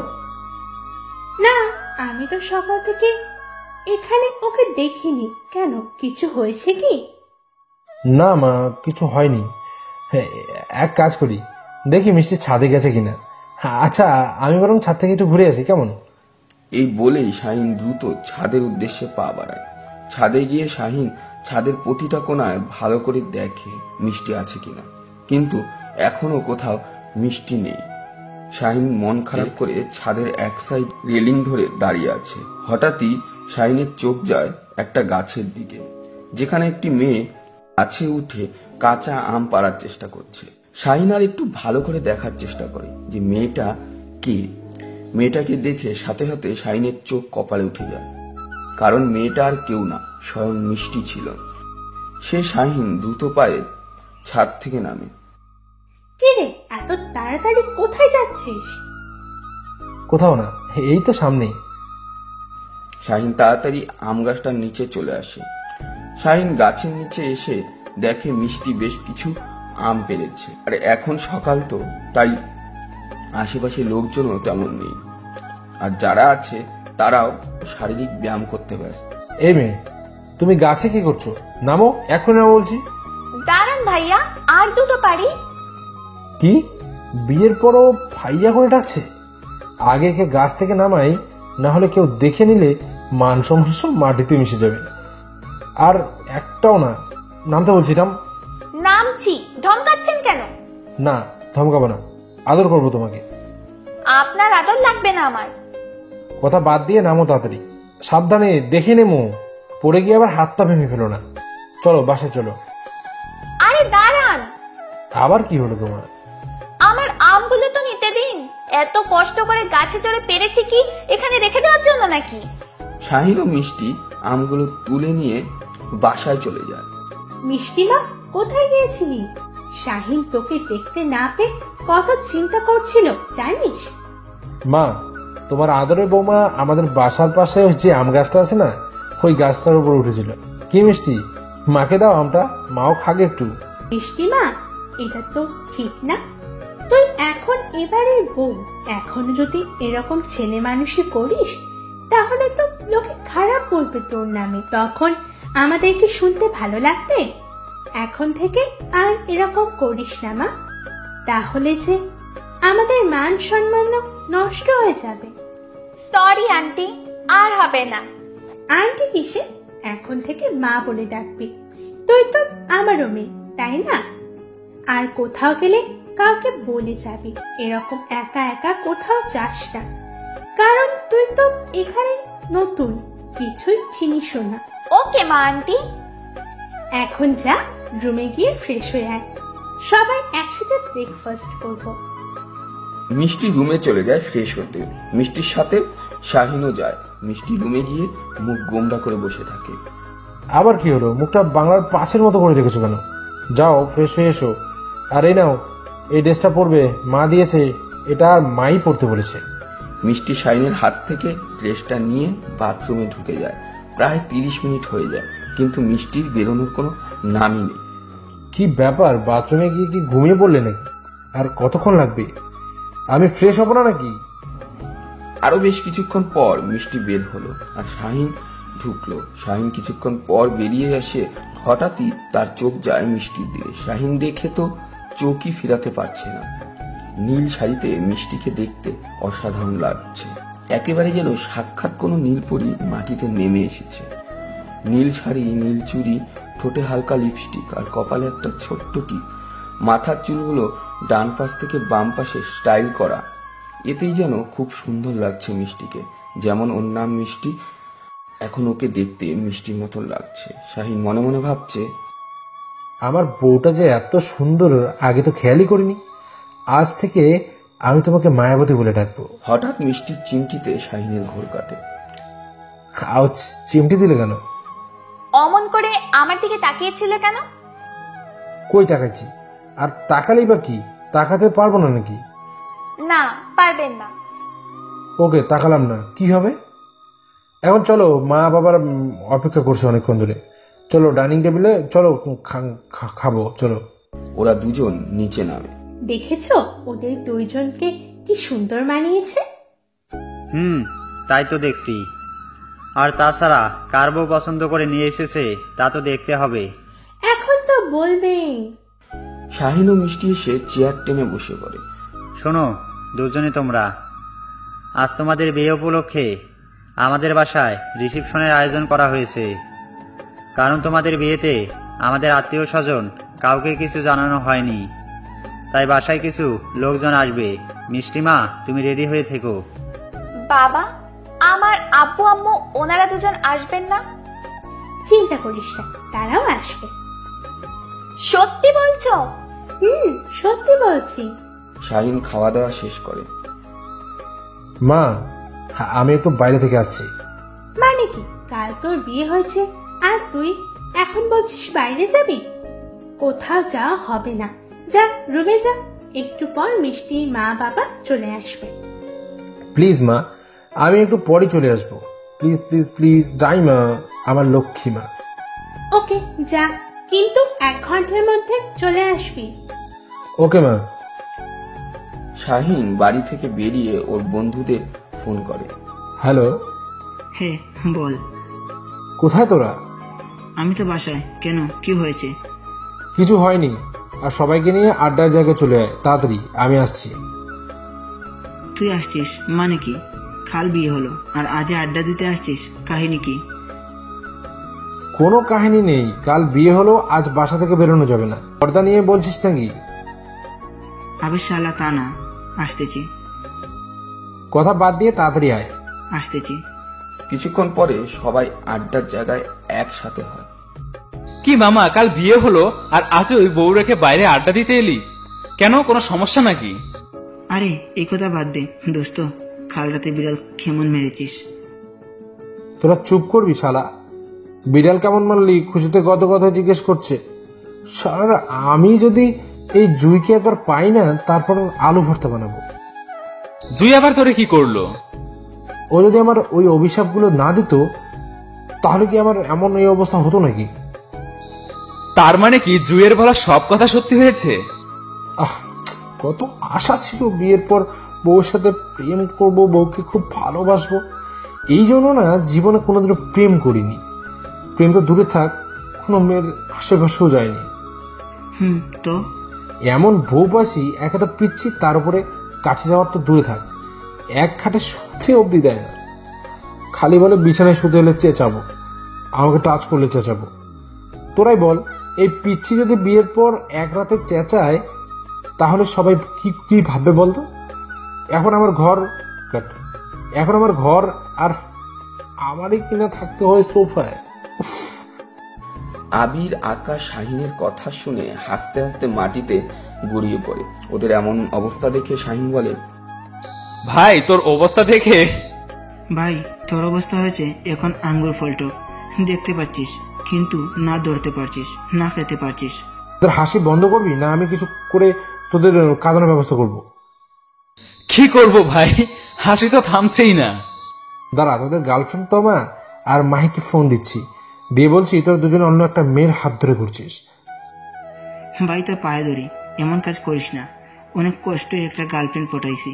না, আমি তো সকাল থেকে এখানে ওকে দেখিনি। কেন, কিছু হয়েছে কি? না মা, কিছু হয়নি। এক কাজ করি, দেখি মিষ্টি ছাদে গেছে কিনা। আচ্ছা, আমি বরং ছাদ থেকে একটু ঘুরে আসি, কেমন? এই বলেই শাহিন দ্রুত ছাদের উদ্দেশ্যে পা বাড়ায়। ছাদে গিয়ে শাহিন ছাদের প্রতিটা কোণায় ভালো করে দেখে মিষ্টি আছে কিনা, কিন্তু এখনো কোথাও মিষ্টি নেই। শাহিন মন খারাপ করে ছাদের এক সাইড রেলিং ধরে দাঁড়িয়ে আছে। হঠাৎই শাহিনের চোখ যায় একটা গাছের দিকে, যেখানে একটি মেয়ে গাছে উঠে কাঁচা আম পাড়ার চেষ্টা করছে। শাহিন আর একটু ভালো করে দেখার চেষ্টা করে যে মেয়েটা কে। মেয়েটাকে দেখে সাথে সাথে শাহিনের চোখ কপালে উঠে যায়, কারণ মেয়েটা আর কেউ না, স্বয়ং মিষ্টি ছিল। সে শাহিন দ্রুত পায়ে ছাদ থেকে নামে। কি রে, এত তাড়াতাড়ি কোথায় যাচ্ছিস? কোথাও না, এই তো সামনেই। শাহিন তাড়াতাড়ি আম গাছটার নিচে চলে আসে। শাহিন গাছের নিচে এসে দেখে মিষ্টি বেশ কিছু আম পেরেছে। আর এখন সকাল তো, তাই আশেপাশে লোকজনও তেমন নেই, আর যারা আছে তারাও শারীরিক ব্যায়াম করতে ব্যস্ত। এই মেয়ে, তুমি গাছে কি করছো? নামো, এখন না বলছি। দাঁড়ান ভাইয়া, আর দুটো পারি। কি, বিয়ের পরও ফাইয়া করে ডাকছে? আগে কে গাছ থেকে নামাই, না হলে কেউ দেখে নিলে মান সম্মান সব মাটিতে মিশে যাবে। আর একটাও না, নামতে বলছি। নামছি, ধমকাচ্ছেন কেন? না, ধমকাবো না, আদর করবো তোমাকে। আপনার আদর লাগবে না আমার। কথা বাদ দিয়ে নামো তাড়াতাড়ি। সাবধানে, দেখে নেমো, পড়ে গিয়ে আবার হাত পা ভেঙে ফেলো না। চলো, বাসায় চলো। আরে দাঁড়ান। আবার কি হলো তোমার? আমার আমগুলো তো নিতে দিন। এত কষ্ট করে গাছে চড়ে পেরেছি কি এখানে রেখে দেওয়ার জন্য নাকি? শাহিন ও মিষ্টি আমগুলো তুলে নিয়ে বাসায় চলে যায়। মিষ্টি মা, কোথায় গিয়েছিলি? শাহিন তোকে দেখতে না পেয়ে কত চিন্তা করছিল জানিস? মা, তোমার আদরের বৌমা আমাদের বাসার পাশে যে আম গাছটা আছে না, ওই গাছটার উপর উঠেছিল। কি মিষ্টি, মাকে দাও আমটা, মাও খাগে একটু। মিষ্টি মা, এটা তো ঠিক না। তুই এখন এবারে বউ, এখন যদি এরকম ছেলে মানুষই করিস তাহলে তো লোকে খারাপ বলবে তোর নামে। তখন আমাদেরকে শুনতে ভালো লাগবে। এখন থেকে আর এরকম করিস না মা, তাহলে যে আমাদের মান সম্মান নষ্ট হয়ে যাবে। সরি আন্টি, আর হবে না। আন্টি কিসে, এখন থেকে মা বলে ডাকবি। তুই তো আমারও মেয়ে, তাই না? আর কোথাও গেলে কাউকে বলে যাবি, এরকম একা একা কোথাও যাস না, কারণ তুই তো এখানে নতুন, কিছুই চিনিসও না। ওকে মা আন্টি। এখন যা, রুমে গিয়ে ফ্রেশ হয়ে আয়, সবাই একসাথে ব্রেকফাস্ট করব। মিষ্টি রুমে চলে যায় ফ্রেশ হতে। মিষ্টির সাথে শাহিনও যায়। মিষ্টি রুমে গিয়ে মুখ গোমড়া করে বসে থাকে। আবার কি হলো? মুখটা বাংলার পাশের মতো করে রেখেছো কেন? যাও ফ্রেশ হয়ে এসো। আর এই নাও, এই ড্রেসটা পরবে, মা দিয়েছে, এটা আর মাই পরতে বলেছে। মিষ্টি শাহিনের হাত থেকে ড্রেসটা নিয়ে বাথরুমে ঢুকে যায়। প্রায় 30 মিনিট হয়ে যায়, কিন্তু মিষ্টির বেরোনোর কোনো নামই নেই। কি ব্যাপার, বাথরুমে গিয়ে কি ঘুমিয়ে পড়লে নাকি? আর কতক্ষণ লাগবে? আমি ফ্রেশ হব না নাকি? আরো বেশ কিছুক্ষণ পর মিষ্টি বের হলো আর শাহিন ঢুকলো। শাহিন কিছুক্ষণ পর বেরিয়ে আসে। হঠাৎই তার চোখ যায় মিষ্টির দিকে। শাহিন দেখে তো চোখই ফিরাতে পারছে না। নীল শাড়িতে মিষ্টিকে দেখতে অসাধারণ লাগছে, একেবারে যেন সাক্ষাৎ কোনো নীলপরি মাটিতে নেমে এসেছে। নীল শাড়ি, নীল চুড়ি, ঠোঁটে হালকা লিপস্টিক আর কপালে একটা ছোট্ট টিপ। মাথার চুলগুলো ডান পাশ থেকে বাম পাশে স্টাইল করা। এতেই যেন খুব সুন্দর লাগছে মিষ্টিকে। যেমন ওর নাম মিষ্টি, এখন ওকে দেখতে মিষ্টির মতন লাগছে। শাহিন মনে মনে ভাবছে, আমার বউটা যে এত সুন্দর, আগে তো খেয়ালই করিনি। আজ থেকে আমি তোমাকে মায়াবতী বলে ডাকবো। হঠাৎ মিষ্টির চিমটিতে শাহিনের ঘোর কাটে। আউচ, চিমটি দিলে কেন? অমন করে আমার দিকে তাকিয়েছিল কেন? কই তাকাইছি? আর তাকালেই বা কি? তাকাতে পারবো না নাকি? না, পারবেন না। ওকে, তাকালাম না, কি হবে? এখন চলো, মা বাবার অপেক্ষা করছে অনেকক্ষণ ধরে। চলো ডাইনিং টেবিলে, চলো খাবো, চলো। ওরা দুজন নিচে নামে। দেখেছো ওদের দুইজনকে কি সুন্দর মানিয়েছে? তাই তো দেখছি। আর তাছাড়া কার বউ পছন্দ করে নিয়ে এসেছে তা তো দেখতে হবে। এখন তো বলবে। শাহিন ও মিষ্টি এসে চেয়ার টেনে বসে পড়ে। শোনো দুজনে, তোমরা আজ তোমাদের বিয়ে উপলক্ষে আমাদের বাসায় রিসেপশনের আয়োজন করা হয়েছে। কারণ তোমাদের বিয়েতে আমাদের আত্মীয় স্বজন কাউকে কিছু জানানো হয়নি, তাই বাসায় কিছু লোকজন আসবে। মিষ্টিমা, তুমি রেডি হয়ে থেকো। বাবা, আমার আব্বু আম্মু ওনারা দুজন আসবেন না? চিন্তা করিস না, তারাও আসবে। সত্যি বলছো? সত্যি বলছি। শাহিন খাওয়া দাওয়া শেষ করে। মা, আমি একটু বাইরে থেকে আসছি। মানে কি? কাল তোর বিয়ে হয়েছে আর তুই এখন বলছিস বাইরে যাবি? কোথাও যাওয়া হবে না, যা রুমে যা। একটু পর মিষ্টির মা বাবা চলে আসবে। প্লিজ মা, আমি একটু পরে চলে আসবো। প্লিজ প্লিজ প্লিজ, যাই মা, আমার লক্ষ্মী মা। ওকে যা, কিন্তু 1 ঘন্টার মধ্যে চলে আসবি। ওকে মা। শাহিন বাড়ি থেকে বেরিয়ে ওর বন্ধুদের ফোন করে। হ্যালো। হ্যাঁ বল। কোথায় তোরা? আমি তো বাসায়। কেন, কি হয়েছে? কিছু হয়নি। আর সবাইকে নিয়ে আড্ডার জায়গায় চলে আয় তাড়াতাড়ি, আমি আসছি। তুই আসছিস মানে কি? কাল বিয়ে হলো আর আজ আড্ডা দিতে আসছিস, কাহিনী কি? কোনো কাহিনী নেই, কাল বিয়ে হলো, আজ বাসা থেকে বেরোনো যাবে না। পর্দা নিয়ে বলছিস নাকি? আবে শালা, তা না, আসতেছি। কথা বাদ দিয়ে তাড়াতাড়ি আয়। আসতেছি। কিছুক্ষণ পরে সবাই আড্ডার জায়গায় একসাথে হয়। কি মামা, কাল বিয়ে হলো আর আজ ওই বউ রেখে বাইরে আড্ডা দিতে এলি কেন? কোনো সমস্যা নাকি? আরে এই কথা বাদ দে দোস্ত, কাল রাতে বিড়াল কেমন মেরেছিস? তোরা চুপ করবি শালা। বিড়াল কেমন মারলি খুশিতে কত কথা জিজ্ঞেস করছে। সারা আমি যদি এই জুইকে একবার পাই না, তারপর আলু ভর্তা বানাবো। জুই আবার তোরে কি করলো? ও যদি আমার ওই অভিশাপগুলো না দিত, তাহলে কি আমার এমন এই অবস্থা হতো নাকি? তার মানে কি জুইয়ের বলা সব কথা সত্যি হয়েছে? কত আশা ছিল বিয়ের পর বউর সাথে প্রেম করব, বউকে খুব ভালোবাসবো। এই জন্য না জীবনে কোনোদিনও প্রেম করিনি। প্রেম তো দূরে থাক, কোনো মেয়ের আশেপাশেও যায়নি। তো এমন বউ পাশি, একটা পিচ্ছি, তার উপরে কাছে যাওয়ার তো দূরে থাক, এক খাটে শুতে অব্দি দেয় না। খালি বলে বিছানায় শুতে এলে চেঁচাবো, আমাকে টাচ করলে চেঁচাবো। তোরাই বল, এই পিচ্ছি যদি বিয়ের পর এক রাতে চেঁচায় তাহলে সবাই কি কি ভাববে বলতো? এখন আমার ঘর আর আমারই কিনা থাকতে হয় সোফায়। আবির, আকাশ শাহিনের কথা শুনে হাসতে হাসতে মাটিতে গড়িয়ে পড়ে। ওদের এমন অবস্থা দেখে শাহিন বলে, ভাই তোর অবস্থা দেখে। ভাই তোর অবস্থা হয়েছে এখন আঙ্গুর ফলটো, দেখতে পাচ্ছিস কিন্তু না ধরতে পারছিস না খেতে পারছিস। তোদের হাসি বন্ধ করবি না আমি কিছু করে তোদের কাঁদানোর ব্যবস্থা করব? কি করব ভাই, হাসি তো থামছেই না। দাঁড়া, তোদের গার্লফ্রেন্ড তমা আর মাহিকে ফোন দিচ্ছি, দিয়ে বলছি তোর দুজনে অন্য একটা মেয়ের হাত ধরে ঘুরছিস। ভাই তোর পায়ে ধরি, এমন কাজ করিস না, অনেক কষ্টে একটা গার্লফ্রেন্ড পটাইছি।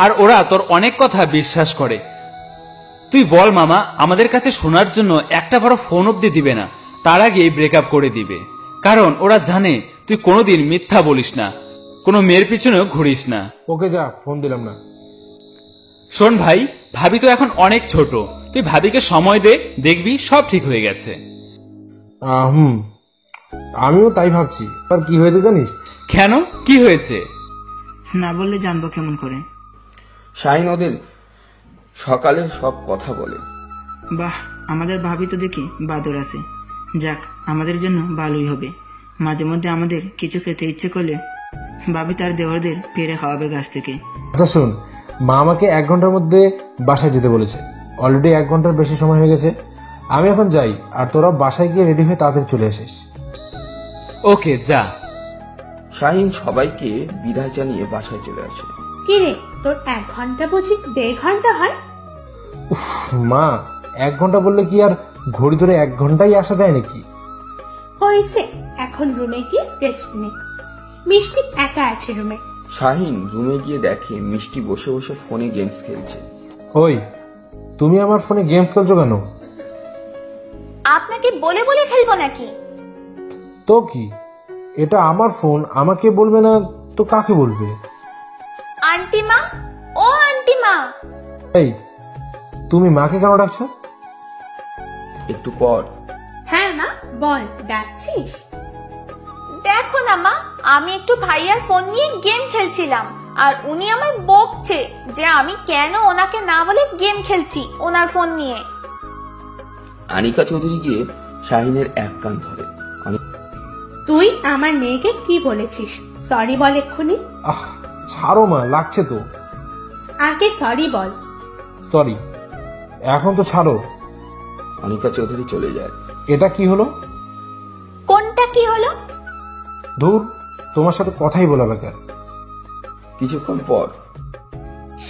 আর ওরা তোর অনেক কথা বিশ্বাস করে। তুই বল মামা, আমাদের কাছে শোনার জন্য একটা বড় ফোন অব্দি দিবে না, তার আগেই ব্রেকআপ করে দিবে। কারণ ওরা জানে তুই কোনোদিন মিথ্যা বলিস না, কোনো মেয়ের পিছনেও ঘুরিস না। ওকে যা, ফোন দিলাম না। শোন ভাই, ভাবি তো এখন অনেক ছোট, তুই ভাবিকে সময় দে, দেখবি সব ঠিক হয়ে গেছে। আমিও তাই ভাবছি। আর কি হয়েছে জানিস? কেন, কি হয়েছে? না বললে জানবো কেমন করে? শাহিন ওদের সকালের সব কথা বলে। বাহ, আমাদের ভাবি তো দেখি বাদর আছে। যাক, আমাদের জন্য ভালোই হবে। মাঝে মধ্যে আমাদের কিছু খেতে ইচ্ছে করলে ভাবি তার দেওয়ারদের পেরে খাওয়াবে গাছ থেকে। আচ্ছা শোন, মা আমাকে 1 ঘন্টার মধ্যে বাসায় যেতে বলেছে। অলরেডি 1 ঘন্টার বেশি সময় হয়ে গেছে। আমি এখন যাই, আর তোরা বাসায় গিয়ে রেডি হয়ে তাড়াতাড়ি চলে আসিস। ওকে যা। শাহিন সবাইকে বিদায় জানিয়ে বাসায় চলে আসে। কিরে, তোর 1 ঘন্টা বুঝি 1.5 ঘন্টা হয়? উফ মা, 1 ঘন্টা বললে কি আর ঘড়ি ধরে 1 ঘন্টাই আসা যায় নাকি? হয়েছে, এখন রুমে গিয়ে রেস্ট নে। মিষ্টি একা আছে রুমে। শাহিন রুমে গিয়ে দেখে মিষ্টি বসে বসে ফোনে গেমস খেলছে। ওই, তুমি আমার ফোনে গেমস খেলছো কেন? আপনাকে বলে বলে খেলবো নাকি? তো কি, এটা আমার ফোন, আমাকে বলবে না তো কাকে বলবে? আন্টি মা, ও আন্টি মা। এই, তুমি মাকে কেন ডাকছো? একটু পর, হ্যাঁ মা বল, ডাকছিস? দেখো না মা, আমি একটু ভাইয়ার ফোন নিয়ে গেম খেলছিলাম, আর উনি আমায় বকছে যে আমি কেন ওনাকে না বলে গেম খেলছি ওনার ফোন নিয়ে। আনিকা চৌধুরী গিয়ে শাহিনের এক কান ধরে। তুই আমার মেয়েকে কি বলেছিস? সরি বল এক্ষুনি। ছাড়ো মা, লাগছে তো। আগে সরি বল। সরি, এখন তো ছাড়ো। আনিকা চৌধুরী চলে যায়। এটা কি হলো? কোনটা কি হলো? ধুর, তোমার সাথে কথাই বলা বেকার। কিছুক্ষণ পর,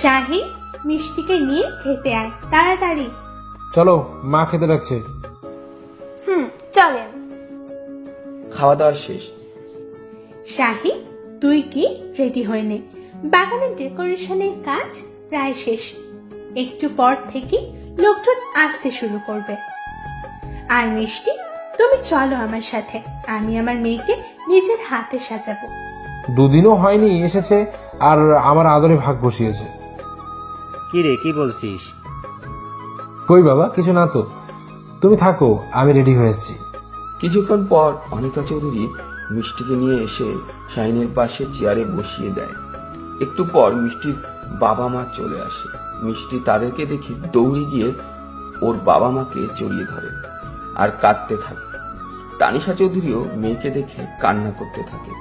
শাহিন, মিষ্টিকে নিয়ে খেতে আয় তাড়াতাড়ি। চলো, মা খেতে ডাকছে। চলেন। খাওয়া দাওয়া শেষ। শাহিন, তুই কি রেডি হয়ে নে, বাগানের ডেকোরেশনের কাজ প্রায় শেষ। একটু পর থেকে লোকজন আসতে শুরু করবে। আর মিষ্টি, তুমি চলো আমার সাথে, আমি আমার মেয়েকে নিজের হাতে সাজাবো। 2 দিনও হয়নি এসেছে, আর আমার আদরে ভাগ বসিয়েছে। কি রে, কি বলছিস? কই বাবা, কিছু না তো। তুমি থাকো, আমি রেডি হয়ে এসেছি। কিছুক্ষণ পর অনিকা চৌধুরী মিষ্টিকে নিয়ে এসে শাহিনের পাশে চেয়ারে বসিয়ে দেয়। একটু পর মিষ্টির বাবা মা চলে আসে। মিষ্টি তাদেরকে দেখে দৌড়ে গিয়ে ওর বাবা মাকে জড়িয়ে ধরে আর কাঁদতে থাকে। তানিশা চৌধুরীও মেয়েকে দেখে কান্না করতে থাকে।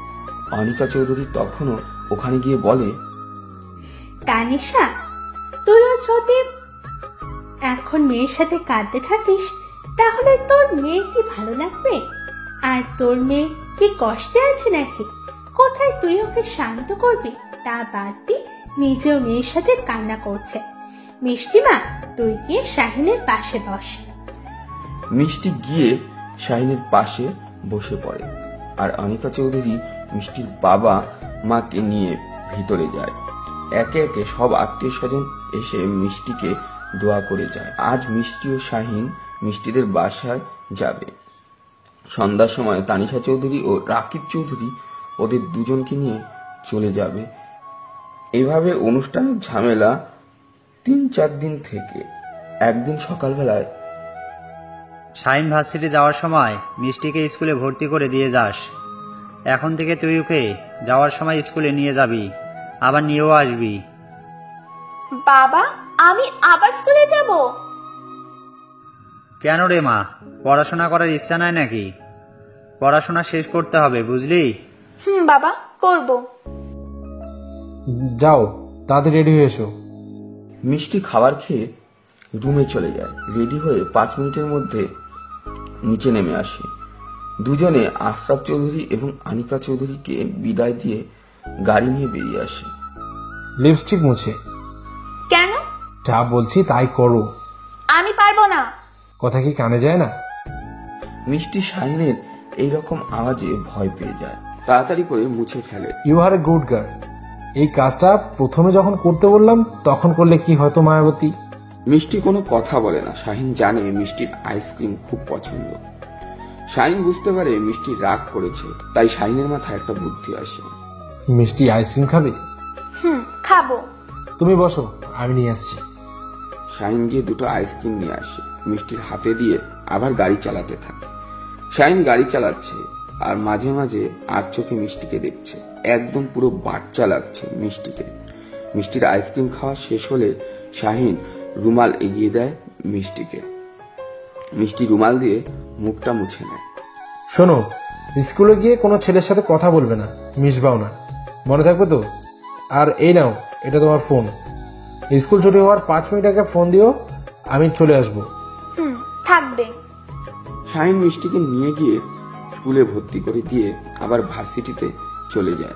অনিকা চৌধুরী তখনও ওখানে গিয়ে বলে, তানিশা, তুইও যদি এখন মেয়ের সাথে কাঁদতে থাকিস তাহলে তোর মেয়ে কি ভালো লাগবে? আর তোর মেয়ে কি কষ্টে আছে নাকি? কোথায় তুই ওকে শান্ত করবি তা বাদ দিয়ে নিজেও মেয়ের সাথে কান্না করছে। মিষ্টিমা, তুই গিয়ে শাহিনের পাশে বস। মিষ্টি গিয়ে শাহিনের পাশে বসে পড়ে, আর অনিকা চৌধুরী মিষ্টির বাবা মাকে নিয়ে ভিতরে যায়। একে একে সব আত্মীয় স্বজন এসে মিষ্টিকে দোয়া করে যায়। আজ মিষ্টি ও শাহিন মিষ্টিদের বাসায় যাবে। সন্ধ্যার সময় তানিশা চৌধুরী ও রাকিব চৌধুরী ওদের দুজনকে নিয়ে চলে যাবে। এভাবে অনুষ্ঠানের ঝামেলা 3-4 দিন থেকে একদিন সকালবেলায় শাহিন ভার্সিটি যাওয়ার সময় মিষ্টিকে স্কুলে ভর্তি করে দিয়ে যাস। এখন থেকে তুই ওকে যাওয়ার সময় স্কুলে নিয়ে যাবি, আবার নিয়েও আসবি। বাবা, আমি আবার স্কুলে যাব? কেন রে মা, পড়াশোনা করার ইচ্ছা নাই নাকি? পড়াশোনা শেষ করতে হবে, বুঝলি? বাবা, করব। যাও, তাড়াতাড়ি রেডি হয়ে এসো। মিষ্টি খাবার খেয়ে রুমে চলে যায়। রেডি হয়ে 5 মিনিটের মধ্যে নিচে নেমে আসে। দুজনে আশরাফ চৌধুরী এবং আনিকা চৌধুরীকে বিদায় দিয়ে গাড়ি নিয়ে বেরিয়ে আসে। লিপস্টিক মুছে। কেন? যা বলছি তাই করো। আমি পারবো না। কথা কি কানে যায় না? মিষ্টি শাহিনের এইরকম আওয়াজে ভয় পেয়ে যায়, তাড়াতাড়ি করে মুছে ফেলে। You are a good girl. এই কাজটা প্রথমে যখন করতে বললাম তখন করলে কি হয়তো মায়াবতী। মিষ্টি কোনো কথা বলে না। শাহিন জানে মিষ্টির আইসক্রিম খুব পছন্দ। শাহিন বুঝতে পারে মিষ্টি রাগ করেছে, তাই শাহিনের মাথায় একটা বুদ্ধি আসে। মিষ্টি আইসক্রিম খাবে? খাবো। তুমি বসো, আমি নিয়ে আসছি। শাহিন গিয়ে 2টো আইসক্রিম নিয়ে আসে, মিষ্টির হাতে দিয়ে আবার গাড়ি চালাতে থাকে। শাহিন গাড়ি চালাচ্ছে আর মাঝে মাঝে আর চোখে মিষ্টিকে দেখছে, একদম পুরো বাচ্চা লাগছে মিষ্টিকে। মিষ্টির আইসক্রিম খাওয়া শেষ হলে শাহিন রুমাল এগিয়ে দেয় মিষ্টিকে। মিষ্টি রুমাল দিয়ে মুখটা মুছে নেয়। শোনো, স্কুলে গিয়ে কোনো ছেলের সাথে কথা বলবে না, মিশবাও না, মনে থাকবে তো? আর এই নাও, এটা তোমার ফোন। স্কুল ছুটি হওয়ার 5 মিনিট আগে ফোন দিও, আমি চলে আসবো। থাকবে। শাহিন মিষ্টিকে নিয়ে গিয়ে স্কুলে ভর্তি করে দিয়ে আবার ভার্সিটিতে চলে যায়।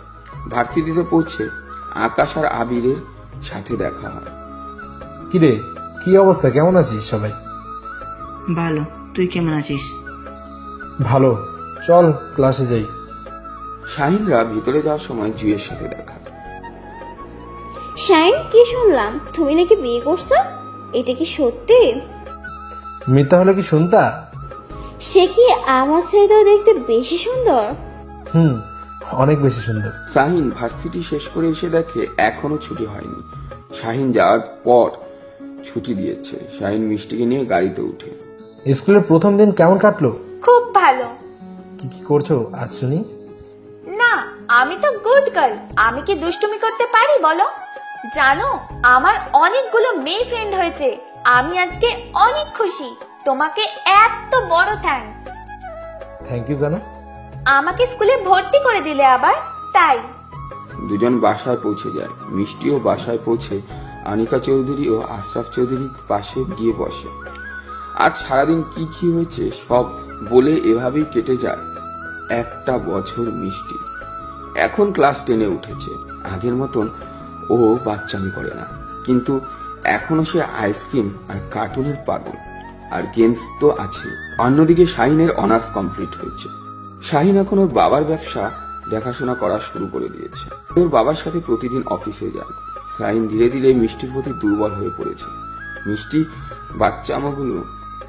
ভার্সিটিতে পৌঁছে আকাশ আর আবিরের সাথে দেখা হয়। কিরে, কি অবস্থা, কেমন আছিস সবাই? ভালো, তুই কেমন আছিস? ভালো, চল ক্লাসে যাই। শাহিনরা ভিতরে যাওয়ার সময় জুয়ের সাথে দেখা। শাহিন, কি শুনলাম তুমি নাকি বিয়ে করছো? এটা কি সত্যি? মিথ্যা হলে কি শুনতা? সে কি আমার ছেলেটাও দেখতে বেশি সুন্দর? অনেক বেশি সুন্দর। শাহিন ভার্সিটি শেষ করে এসে দেখে এখনো ছুটি হয়নি। শাহিন যাওয়ার পর ছুটি দিয়েছে। শাহিন মিষ্টিকে নিয়ে গাড়িতে উঠে। স্কুলের প্রথম দিন কেমন কাটলো? খুব ভালো। কি কি করছো আজ শুনি? না, আমি তো গুড গার্ল। আমি কি দুষ্টুমি করতে পারি বলো? জানো, আমার অনেকগুলো মেয়ে ফ্রেন্ড হয়েছে। আমি আজকে অনেক খুশি। তোমাকে এত বড় থ্যাঙ্কস। থ্যাংক ইউ কেন? আমাকে স্কুলে ভর্তি করে দিলে আবার, তাই। দুজন বাসায় পৌঁছে যায়। মিষ্টিও বাসায় পৌঁছে আনিকা চৌধুরী ও আশরাফ চৌধুরীর পাশে গিয়ে বসে। আজ সারাদিন কি কি হয়েছে সব বলে এভাবেই কেটে যায় একটা বছর। মিষ্টি এখন ক্লাস 10-এ উঠেছে। আগের মতন ও বাচ্চামি করে না, কিন্তু এখনো সে আইসক্রিম আর কার্টুনের পাগল। আর গেমস তো আছে। অন্যদিকে শাহিনের অনার্স কমপ্লিট হয়েছে। শাহিন এখন ওর বাবার ব্যবসা দেখাশোনা করা শুরু করে দিয়েছে। ওর বাবার সাথে প্রতিদিন অফিসে যায়। শাহিন ধীরে ধীরে মিষ্টির প্রতি দুর্বল হয়ে পড়েছে। মিষ্টি বাচ্চামাগুলো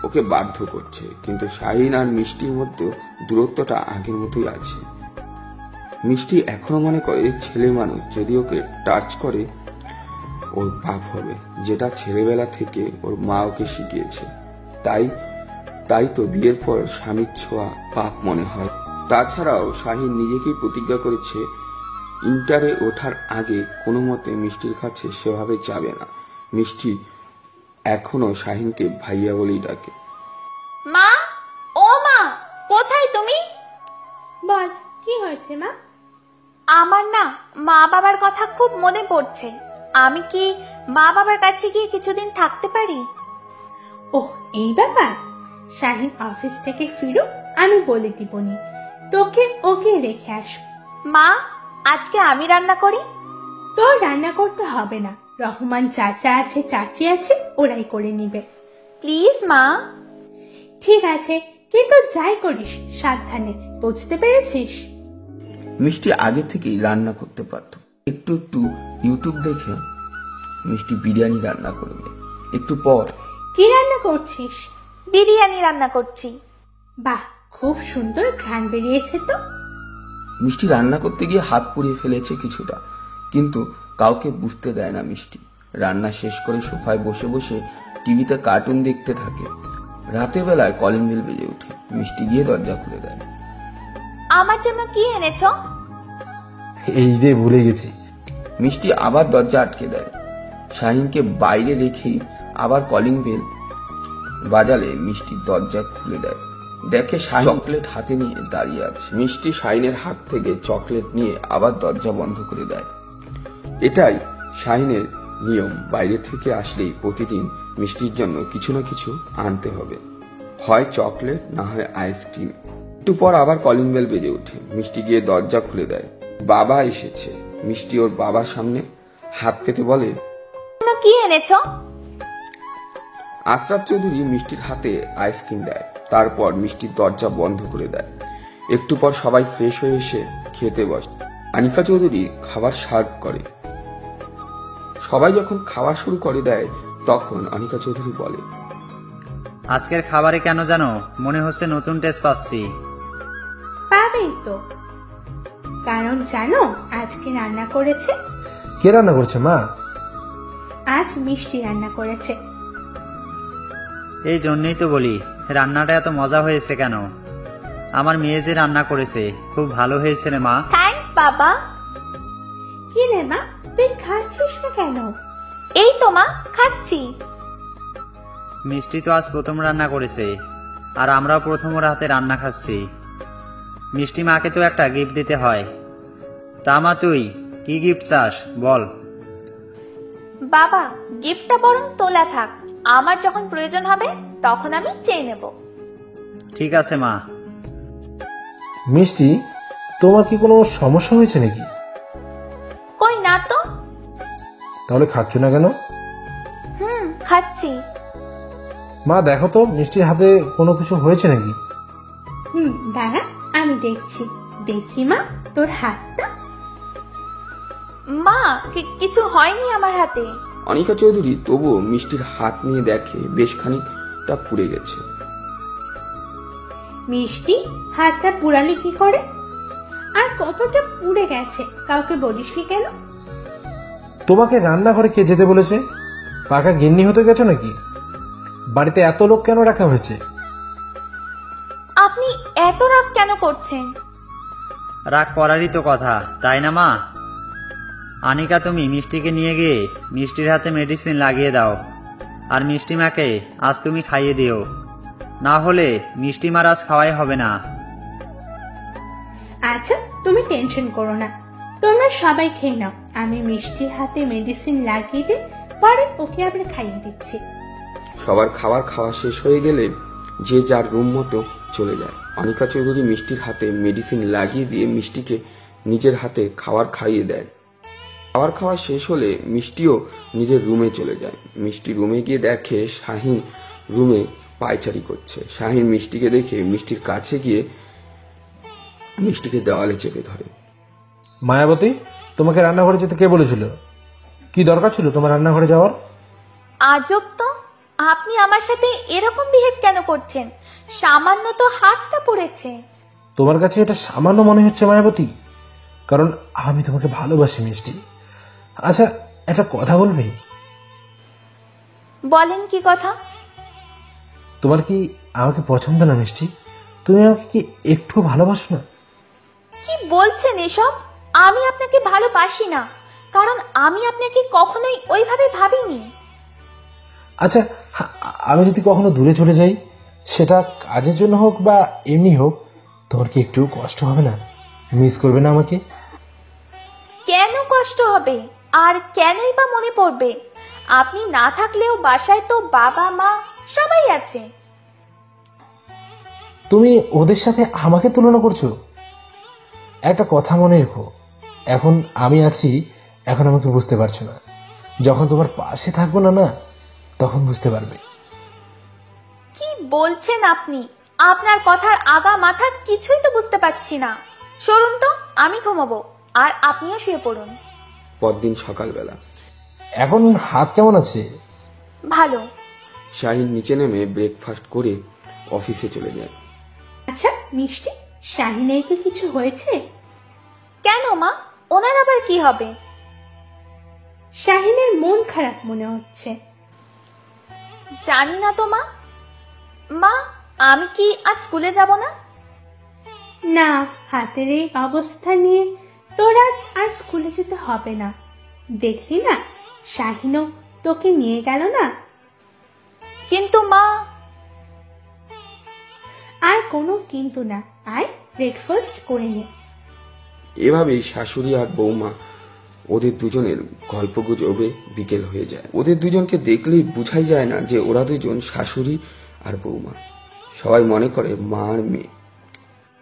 ওকে বাধ্য করছে, কিন্তু শাহিন আর মিষ্টির মধ্যে দূরত্বটা আগের মতোই আছে। মিষ্টি এখনো মনে করে ছেলে মানুষ যদি ওকে টাচ করে ওর পাপ হবে, যেটা ছেলেবেলা থেকে ওর মা ওকে শিখিয়েছে। তাই তো বিয়ের পর স্বামীর ছোঁয়া পাপ মনে হয়। তাছাড়াও শাহিন নিজেকেই প্রতিজ্ঞা করেছে ইন্টারে ওঠার আগে কোনো মতে মিষ্টির কাছে সেভাবে যাবে না। মিষ্টি এখনো শাহিনকে ভাইয়া বলেই ডাকে। মা, ও মা, কোথায় তুমি? বল, কি হয়েছে মা? আমার না মা বাবার কথা খুব মনে পড়ছে। আমি কি মা বাবার কাছে গিয়ে কিছুদিন থাকতে পারি? ওহ, এই ব্যাপার। শাহিন অফিস থেকে ফিরুক, আমি বলে দিবনি, তোকে ওকে রেখে আসবো। মা, আজকে আমি রান্না করি? তোর রান্না করতে হবে না, রহমান চাচা আছে, চাচি আছে, ওরাই করে নিবে। প্লিজ মা। ঠিক আছে, কিন্তু যাই করিস সাবধানে, বুঝতে পেরেছিস? মিষ্টি আগে থেকেই রান্না করতে পারত। একটু ইউটিউব দেখে মিষ্টি বিরিয়ানি রান্না করবে। একটু পর, কি রান্না করছিস? বিরিয়ানি রান্না করছি। বাহ, খুব সুন্দর ঘ্রাণ বেরিয়েছে তো। মিষ্টি রান্না করতে গিয়ে হাত পুড়িয়ে ফেলেছে কিছুটা, কিন্তু কাউকে বুঝতে দেয় না। মিষ্টি রান্না শেষ করে সোফায় বসে বসে টিভিতে কার্টুন দেখতে থাকে। রাতের বেলায় কলিং বেল বেজে ওঠে। মিষ্টি গিয়ে দরজা খুলে দেয়। আমার জন্য কি এনেছো? এই রে, ভুলে গেছি। মিষ্টি আবার দরজা আটকে দেয়। শাহিনকে বাইরে রেখেই আবার কলিং বেল বাজালে মিষ্টি দরজা খুলে দেয়। দেখে শাহিন চকলেট হাতে নিয়ে দাঁড়িয়ে আছে। মিষ্টি শাহিনের হাত থেকে চকলেট নিয়ে আবার দরজা বন্ধ করে দেয়। এটাই শাহিনের নিয়ম, বাইরে থেকে আসলেই প্রতিদিন মিষ্টির জন্য কিছু না কিছু আনতে হবে, হয় চকলেট না হয় আইসক্রিম। একটু পর আবার কলিং বেল বেজে ওঠে। মিষ্টি গিয়ে দরজা খুলে দেয়। বাবা এসেছে। মিষ্টি ওর বাবার সামনে হাত পেতে বলে, কি এনেছো? আশরাফ চৌধুরী মিষ্টির হাতে আইসক্রিম দেয়। তারপর মিষ্টির দরজা বন্ধ করে দেয়। একটু পর সবাই ফ্রেশ হয়ে এসে খেতে বসে। আনিকা চৌধুরী খাবার সার্ভ করে। সবাই যখন খাওয়া শুরু করে দেয় তখন আনিকা চৌধুরী বলে, আজকের খাবারে কেন জানো মনে হচ্ছে নতুন টেস্ট পাচ্ছি। পাবেই তো, কারণ জানো আজকে রান্না করেছে। কে রান্না করছে মা? আজ মিষ্টি রান্না করেছে। এই জন্যই তো বলি রান্নাটা এত মজা হয়েছে কেন। আমার মেয়ে যে রান্না করেছে খুব ভালো হয়েছে রে মা। থ্যাঙ্কস বাবা। কি রে মা, তুই খাচ্ছিস না কেন? এই তো মা, খাচ্ছি। মিষ্টি তো আজ প্রথম রান্না করেছে, আর আমরাও প্রথম ওর হাতে রান্না খাচ্ছি। মিষ্টি মাকে তো একটা গিফট দিতে হয়। তা মা, তুই কি গিফট চাস বল? বাবা, গিফটটা বরং তোলা থাক, আমার যখন প্রয়োজন হবে তখন আমি চেয়ে নেব। ঠিক আছে মা। মিষ্টি, তোমার কি কোনো সমস্যা হয়েছে নাকি? কই না তো। তাহলে খাচ্ছ না কেন? খাচ্ছি। মা দেখো তো মিষ্টির হাতে কোনো কিছু হয়েছে নাকি? দাঁড়া, আমি দেখছি। দেখি মা, তোর হাতটা। মা, কিছু হয়নি আমার হাতে। অনিকা চৌধুরী তবুও মিষ্টির হাত নিয়ে দেখে বেশ খানিকটা পুড়ে গেছে। মিষ্টি, হাতটা পুড়ালি কি করে? আর কতটা পুড়ে গেছে কাউকে বলিসনি কেন? তোমাকে রান্নাঘরে কে যেতে বলেছে? পাকা গিন্নি হতে গেছো নাকি? বাড়িতে এত লোক কেন রাখা হয়েছে? আপনি এত রাগ কেন করছেন? রাগ করারই তো কথা, তাই না মা? আনিকা, তুমি মিষ্টিকে নিয়ে গিয়ে মিষ্টির হাতে মেডিসিন লাগিয়ে দাও, আর মিষ্টি মাকে আজ তুমি খাইয়ে দিও, না হলে মিষ্টি মার আজ খাওয়াই হবে না। আচ্ছা, তুমি টেনশন করো না, তোমরা সবাই খেয়ে নাও। আমি মিষ্টির হাতে মেডিসিন লাগিয়ে দিয়ে পরে ওকে আবার খাইয়ে দিচ্ছি। সবার খাওয়া শেষ হয়ে গেলে যে যার রুম মতো চলে যায়। অনিকা চৌধুরী মিষ্টির হাতে মেডিসিন লাগিয়ে দিয়ে মিষ্টিকে নিজের হাতে খাবার খাইয়ে দেয়। খাওয়া শেষ হলে মিষ্টিও নিজের রুমে চলে যায়। মিষ্টি রুমে গিয়ে দেখে শাহিন রুমে পায়চারি করছে। শাহিন মিষ্টিকে দেখে মিষ্টির কাছে গিয়ে মিষ্টিকে দেওয়ালে চেপে ধরে। মায়াবতী, তোমাকে রান্নাঘরে যেতে কে বলেছিল? কি দরকার ছিল তোমার রান্নাঘরে যাওয়ার? আজব তো, আপনি আমার সাথে এরকম বিহেভ কেন করছেন? সামান্য তো হাতটা পড়েছে। তোমার কাছে এটা সামান্য মনে হচ্ছে মায়াবতী? কারণ আমি তোমাকে ভালোবাসি মিষ্টি। আচ্ছা, একটা কথা বলবে? বলেন, কি কথা? তোমার কি আমাকে পছন্দ না মিষ্টি? তুমি আমাকে কি একটু ভালোবাসো না? কি বলছেন এসব? আমি আপনাকে ভালোবাসি না, কারণ আমি আপনাকে কখনোই ওইভাবে ভাবিনি। আচ্ছা, আমি যদি কখনো দূরে চলে যাই, সেটা কাজের জন্য হোক বা এমনি হোক, তোমার কি একটু কষ্ট হবে না? মিস করবে না আমাকে? কেন কষ্ট হবে, আর কেনই বা মনে পড়বে? আপনি না থাকলেও বাসায় তো বাবা মা সবাই আছে। তুমি ওদের সাথে আমাকে তুলনা করছো? একটা কথা মনে রেখো, এখন আমি আছি, এখন আমাকে বুঝতে পারছো না। যখন তোমার পাশে থাকবো না না, তখন বুঝতে পারবে। কি বলছেন আপনি? আপনার কথার আগা মাথা কিছুই তো বুঝতে পারছি না। সরুন তো, আমি ঘুমাবো, আর আপনিও শুয়ে পড়ুন। পরদিন সকালবেলা। এখন হাত কেমন আছে? ভালো। শাহিন নিচে নেমে ব্রেকফাস্ট করে অফিসে চলে যায়। আচ্ছা মিষ্টি, শাহিনের কি কিছু হয়েছে? কেন মা, ওনার আবার কি হবে? শাহিনের মন খারাপ মনে হচ্ছে। জানি না তো মা, মা, আমি কি আজ স্কুলে যাব না? না, হাতের এই অবস্থা নিয়ে তোর আজ আর স্কুলে যেতে হবে না। দেখলি না, শাহিনও তোকে নিয়ে গেল না। কিন্তু মা। আর কোনো কিন্তু না, আয় ব্রেকফাস্ট করে নে। এভাবেই শাশুড়ি আর বৌমা ওদের দুজনের গল্পগুজবে বিকেল হয়ে যায়। ওদের দুজনকে দেখলেই বোঝাই যায় না যে ওরা দুজন শাশুড়ি আর বৌমা। সবাই মনে করে মা আর মেয়ে।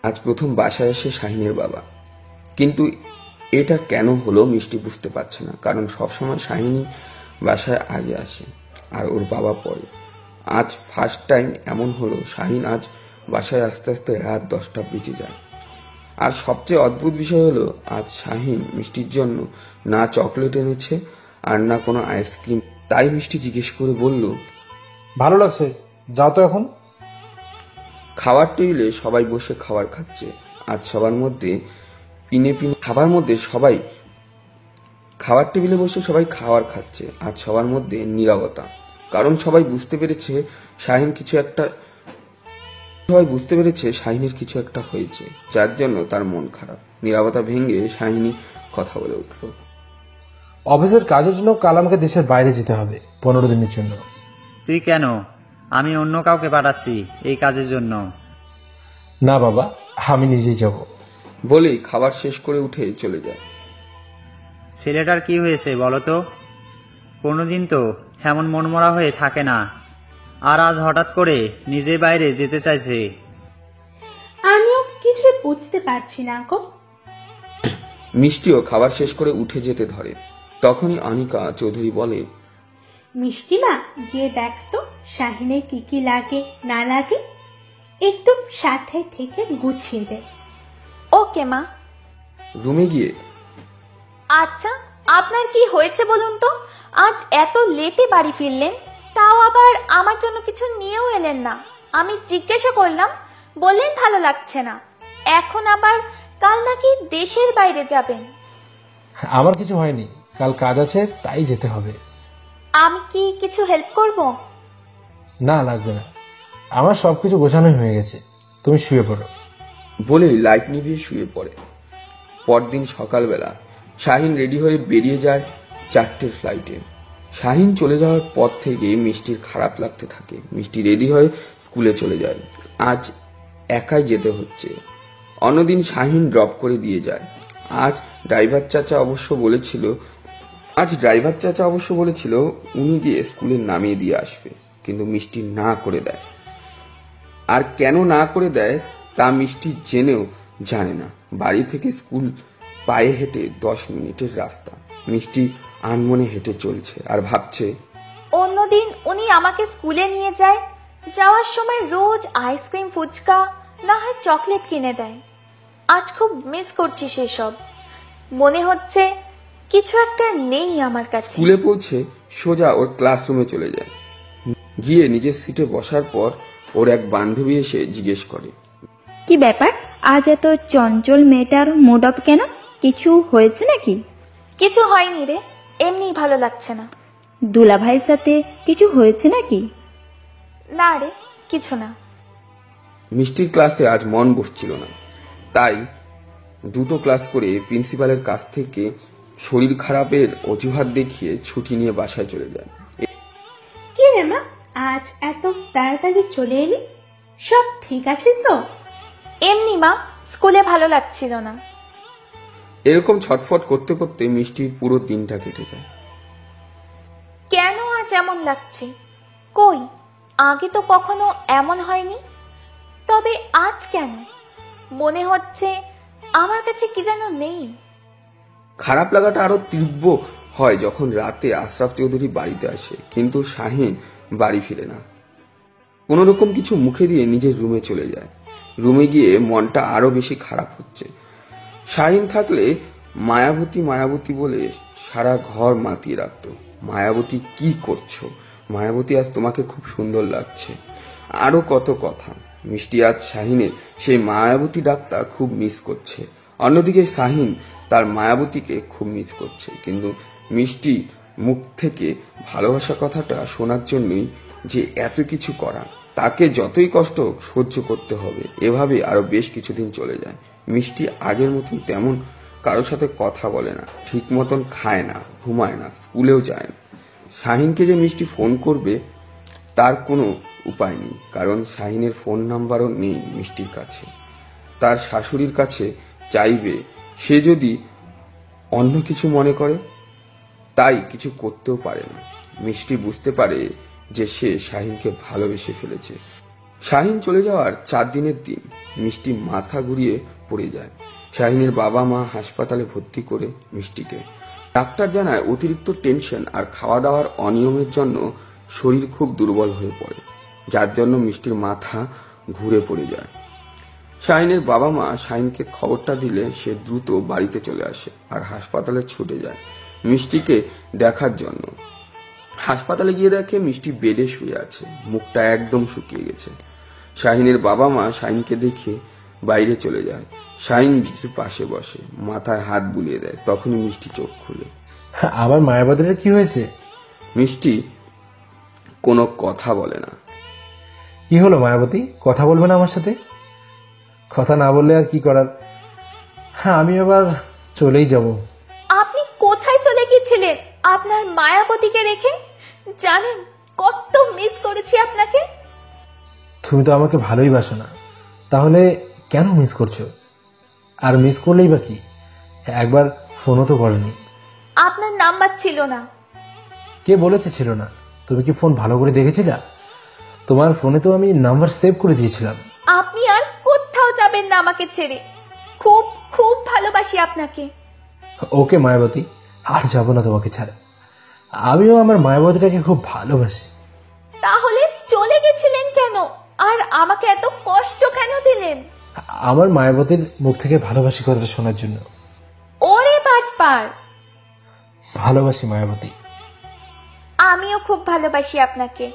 আজ প্রথম বাসায় আসে শাহিনের বাবা, কিন্তু এটা কেন হলো মিষ্টি বুঝতে পারছে না, কারণ সবসময় শাহিনী বাসায় আগে আসে আর ওর বাবা পরে। আজ ফার্স্ট টাইম এমন হলো, শাহিন আজ বাসায় আস্তে আস্তে রাত 10টা বেজে যায়। আর সবচেয়ে অদ্ভুত বিষয় হলো, আজ শাহিন মিষ্টির জন্য না চকলেট এনেছে আর না কোনো আইসক্রিম। তাই মিষ্টি জিজ্ঞেস করে বলল, ভালো লাগছে, যাও তো এখন। খাবার টেবিলে সবাই বসে খাবার খাচ্ছে। আজ সবার মধ্যে খাবার টেবিলে বসে সবাই খাবার খাচ্ছে। আজ সবার মধ্যে নীরবতা, কারণ সবাই বুঝতে পেরেছে শাহিনের কিছু একটা হয়েছে, যার জন্য তার মন খারাপ। নীরবতা ভেঙে শাহিনী কথা বলে উঠল, অফিসের কাজের জন্য কাল আমাকে দেশের বাইরে যেতে হবে 15 দিনের জন্য। তুই কেন? আমি অন্য কাউকে পাঠাচ্ছি এই কাজের জন্য। না বাবা, আমি নিজেই যাব। বলেই খাবার শেষ করে উঠে চলে যায়। ছেলেটার কি হয়েছে বলো তো? কোনোদিন তো এমন মনমরা হয়ে থাকে না, আর আজ হঠাৎ করে নিজে বাইরে যেতে চাইছে। আমিও কিছু বুঝতে পারছি না গো। মিষ্টিও খাবার শেষ করে উঠে যেতে ধরে। তখনই অনিকা চৌধুরী বলে, মিষ্টি মা, গিয়ে দেখ তো শাহিনের কি কি লাগে না লাগে, একটু সাথে থেকে গুছিয়ে দে। ওকে মা। রুমে গিয়ে, আচ্ছা, আপনার কি হয়েছে বলুন তো? আজ এত লেটে বাড়ি ফিরলেন, তাও আবার আমার জন্য কিছু নিয়েও এলেন না। আমি জিজ্ঞাসা করলাম, বললেন ভালো লাগছে না। এখন আবার কাল নাকি দেশের বাইরে যাবেন। আমার কিছু হয়নি, কাল কাজ আছে তাই যেতে হবে। আমি কি কিছু হেল্প করব? না, লাগবে না, আমার সবকিছু গোছানোই হয়ে গেছে, তুমি শুয়ে পড়ো। বলেই লাইট নিভিয়ে শুয়ে পড়ে। পরদিন সকালবেলা শাহিন রেডি হয়ে বেরিয়ে যায় 4টের ফ্লাইটে। শাহিন চলে যাওয়ার পর থেকে মিষ্টির খারাপ লাগতে থাকে। মিষ্টি রেডি হয়ে স্কুলে চলে যায়। আজ একাই যেতে হচ্ছে। অন্যদিন শাহিন ড্রপ করে দিয়ে যায়। আজ ড্রাইভার চাচা অবশ্য বলেছিল উনি গিয়ে স্কুলে নামিয়ে দিয়ে আসবে, কিন্তু মিষ্টি না করে দেয়। আর কেন না করে দেয় তা মিষ্টি জেনেও জানে না। বাড়ি থেকে স্কুল পায়ে হেঁটে 10 মিনিটের রাস্তা। মিষ্টি আনমনে হেঁটে চলছে আর ভাবছে, অন্যদিন উনি আমাকে স্কুলে নিয়ে যায়, যাওয়ার সময় রোজ আইসক্রিম, ফুচকা, না হয় চকলেট কিনে দেয়। আজ খুব মিস করছি সেসব। মনে হচ্ছে কিছু একটা নেই আমার কাছে। স্কুলে পৌঁছে সোজা ওর ক্লাসরুমে চলে যায়। গিয়ে নিজের সিটে বসার পর ওর এক বান্ধবী এসে জিজ্ঞেস করে, কি ব্যাপার, আজ এত চঞ্চল মেয়েটার মুড অফ কেন? কিছু হয়েছে নাকি? কিছু হয়নি রে, এমনি ভালো লাগছে না। দুলা ভাইয়ের সাথে কিছু হয়েছে নাকি? না রে, কিছু না। মিষ্টির ক্লাসে আজ মন বসছিল না, তাই দুটো ক্লাস করে প্রিন্সিপালের কাছ থেকে শরীর খারাপের অজুহাত দেখিয়ে ছুটি নিয়ে বাসায় চলে যায়। কি রে মা, আজ এত তাড়াতাড়ি চলে এলি? সব ঠিক আছে তো? এমনি মা, স্কুলে ভালো লাগছিল না। এরকম ছটফট করতে করতে মিষ্টির পুরো দিনটা কেটে যায়। কেন আজ এমন লাগছে? কই, আগে তো কখনো এমন হয়নি। তবে আজ কেন? মনে হচ্ছে আমার কাছে কি যেন নেই। খারাপ লাগাটা আরো তীব্র হয় যখন রাতে আশরাফ চৌধুরী বাড়িতে আসে, কিন্তু শাহিন বাড়ি ফিরে না। কোন রকম কিছু মুখে দিয়ে নিজের রুমে চলে যায়। রুমে গিয়ে মনটা আরো বেশি খারাপ হচ্ছে। শাহিন থাকলে মায়াবতী বলে সারা ঘর মাতিয়ে রাখত। মায়াবতী, কি করছো? মায়াবতী, আজ তোমাকে খুব সুন্দর লাগছে। আরো কত কথা। মিষ্টি আজ শাহিনের সেই মায়াবতী ডাকটা খুব মিস করছে। অন্যদিকে শাহিন তার মায়াবতীকে খুব মিস করছে, কিন্তু মিষ্টি মুখ থেকে ভালোবাসা কথাটা শোনার জন্যই যে এত কিছু করা, তাকে যতই কষ্ট হোক সহ্য করতে হবে। এভাবে আরো বেশ কিছুদিন চলে যায়। মিষ্টি আগের মতন তেমন কারোর সাথে কথা বলে না, ঠিক মতন খায় না, ঘুমায় না, স্কুলেও যায় না। শাহিনকে যে মিষ্টি ফোন করবে তার কোনো উপায় নেই, কারণ শাহিনের ফোন নাম্বারও নেই মিষ্টির কাছে। তার শাশুড়ির কাছে চাইবে, সে যদি অন্য কিছু মনে করে, তাই কিছু করতেও পারে না। মিষ্টি বুঝতে পারে যে সে শাহিনকে ভালোবেসে ফেলেছে। শাহিন চলে যাওয়ার 4 দিনের দিন মিষ্টি মাথা ঘুরিয়ে পড়ে যায়। শাহিনের বাবা মা হাসপাতালে ভর্তি করে মিষ্টিকে। ডাক্তার জানায় অতিরিক্ত টেনশন আর খাওয়া দাওয়ার অনিয়মের জন্য শরীর খুব দুর্বল হয়ে পড়ে, যার জন্য মিষ্টির মাথা ঘুরে পড়ে যায়। শাহিনের বাবা মা শাহিনকে খবরটা দিলে সে দ্রুত বাড়িতে চলে আসে আর হাসপাতালে ছুটে যায় মিষ্টিকে দেখার জন্য। হাসপাতালে গিয়ে দেখে মিষ্টি বেডে শুয়ে আছে, মুখটা একদম শুকিয়ে গেছে। শাহিনের বাবা মা শাহিনকে দেখে বাইরে চলে যায়। শাহিন মিষ্টির পাশে বসে, মাথায় হাত বুলিয়ে দেয়। তখনই মিষ্টি চোখ খুলে। আমার মায়াবতীর কি হয়েছে? মিষ্টি কোনো কথা বলে না। কি হলো মায়াবতী, কথা বলবে না আমার সাথে? কথা না বললে আর কি করার। হ্যাঁ, আমি আবার চলেই যাব। আপনি কোথায় চলে গিয়েছিলেন আপনার মায়াবতীকে রেখে? জানেন কত মিস করেছি আপনাকে। তুমি তো আমাকে ভালোই বাসো না, তাহলে কেন মিস করছো? আর মিস করলেই বা কি, একবার ফোনও তো করেনি। আপনার নাম্বার ছিল না। কে বলেছে ছিল না? তুমি কি ফোন ভালো করে দেখেছিলা? তোমার ফোনে তো আমি নাম্বার সেভ করে দিয়েছিলাম। আপনি আর কোথাও যাবেন না আমাকে ছেড়ে। খুব খুব ভালোবাসি আপনাকে। ওকে মায়াবতী, আর যাবো না তোমাকে ছাড়া। আমিও আমার মায়াবতীটাকে খুব ভালোবাসি। তাহলে চলে গেছিলেন কেন? আর আমাকে এত কষ্ট কেন দিলেন? আমার মায়াবতীর মুখ থেকে ভালোবাসি কথাটা শোনার জন্য। ওরে বাটপার। ভালোবাসি মায়াবতী। আমিও খুব ভালোবাসি আপনাকে।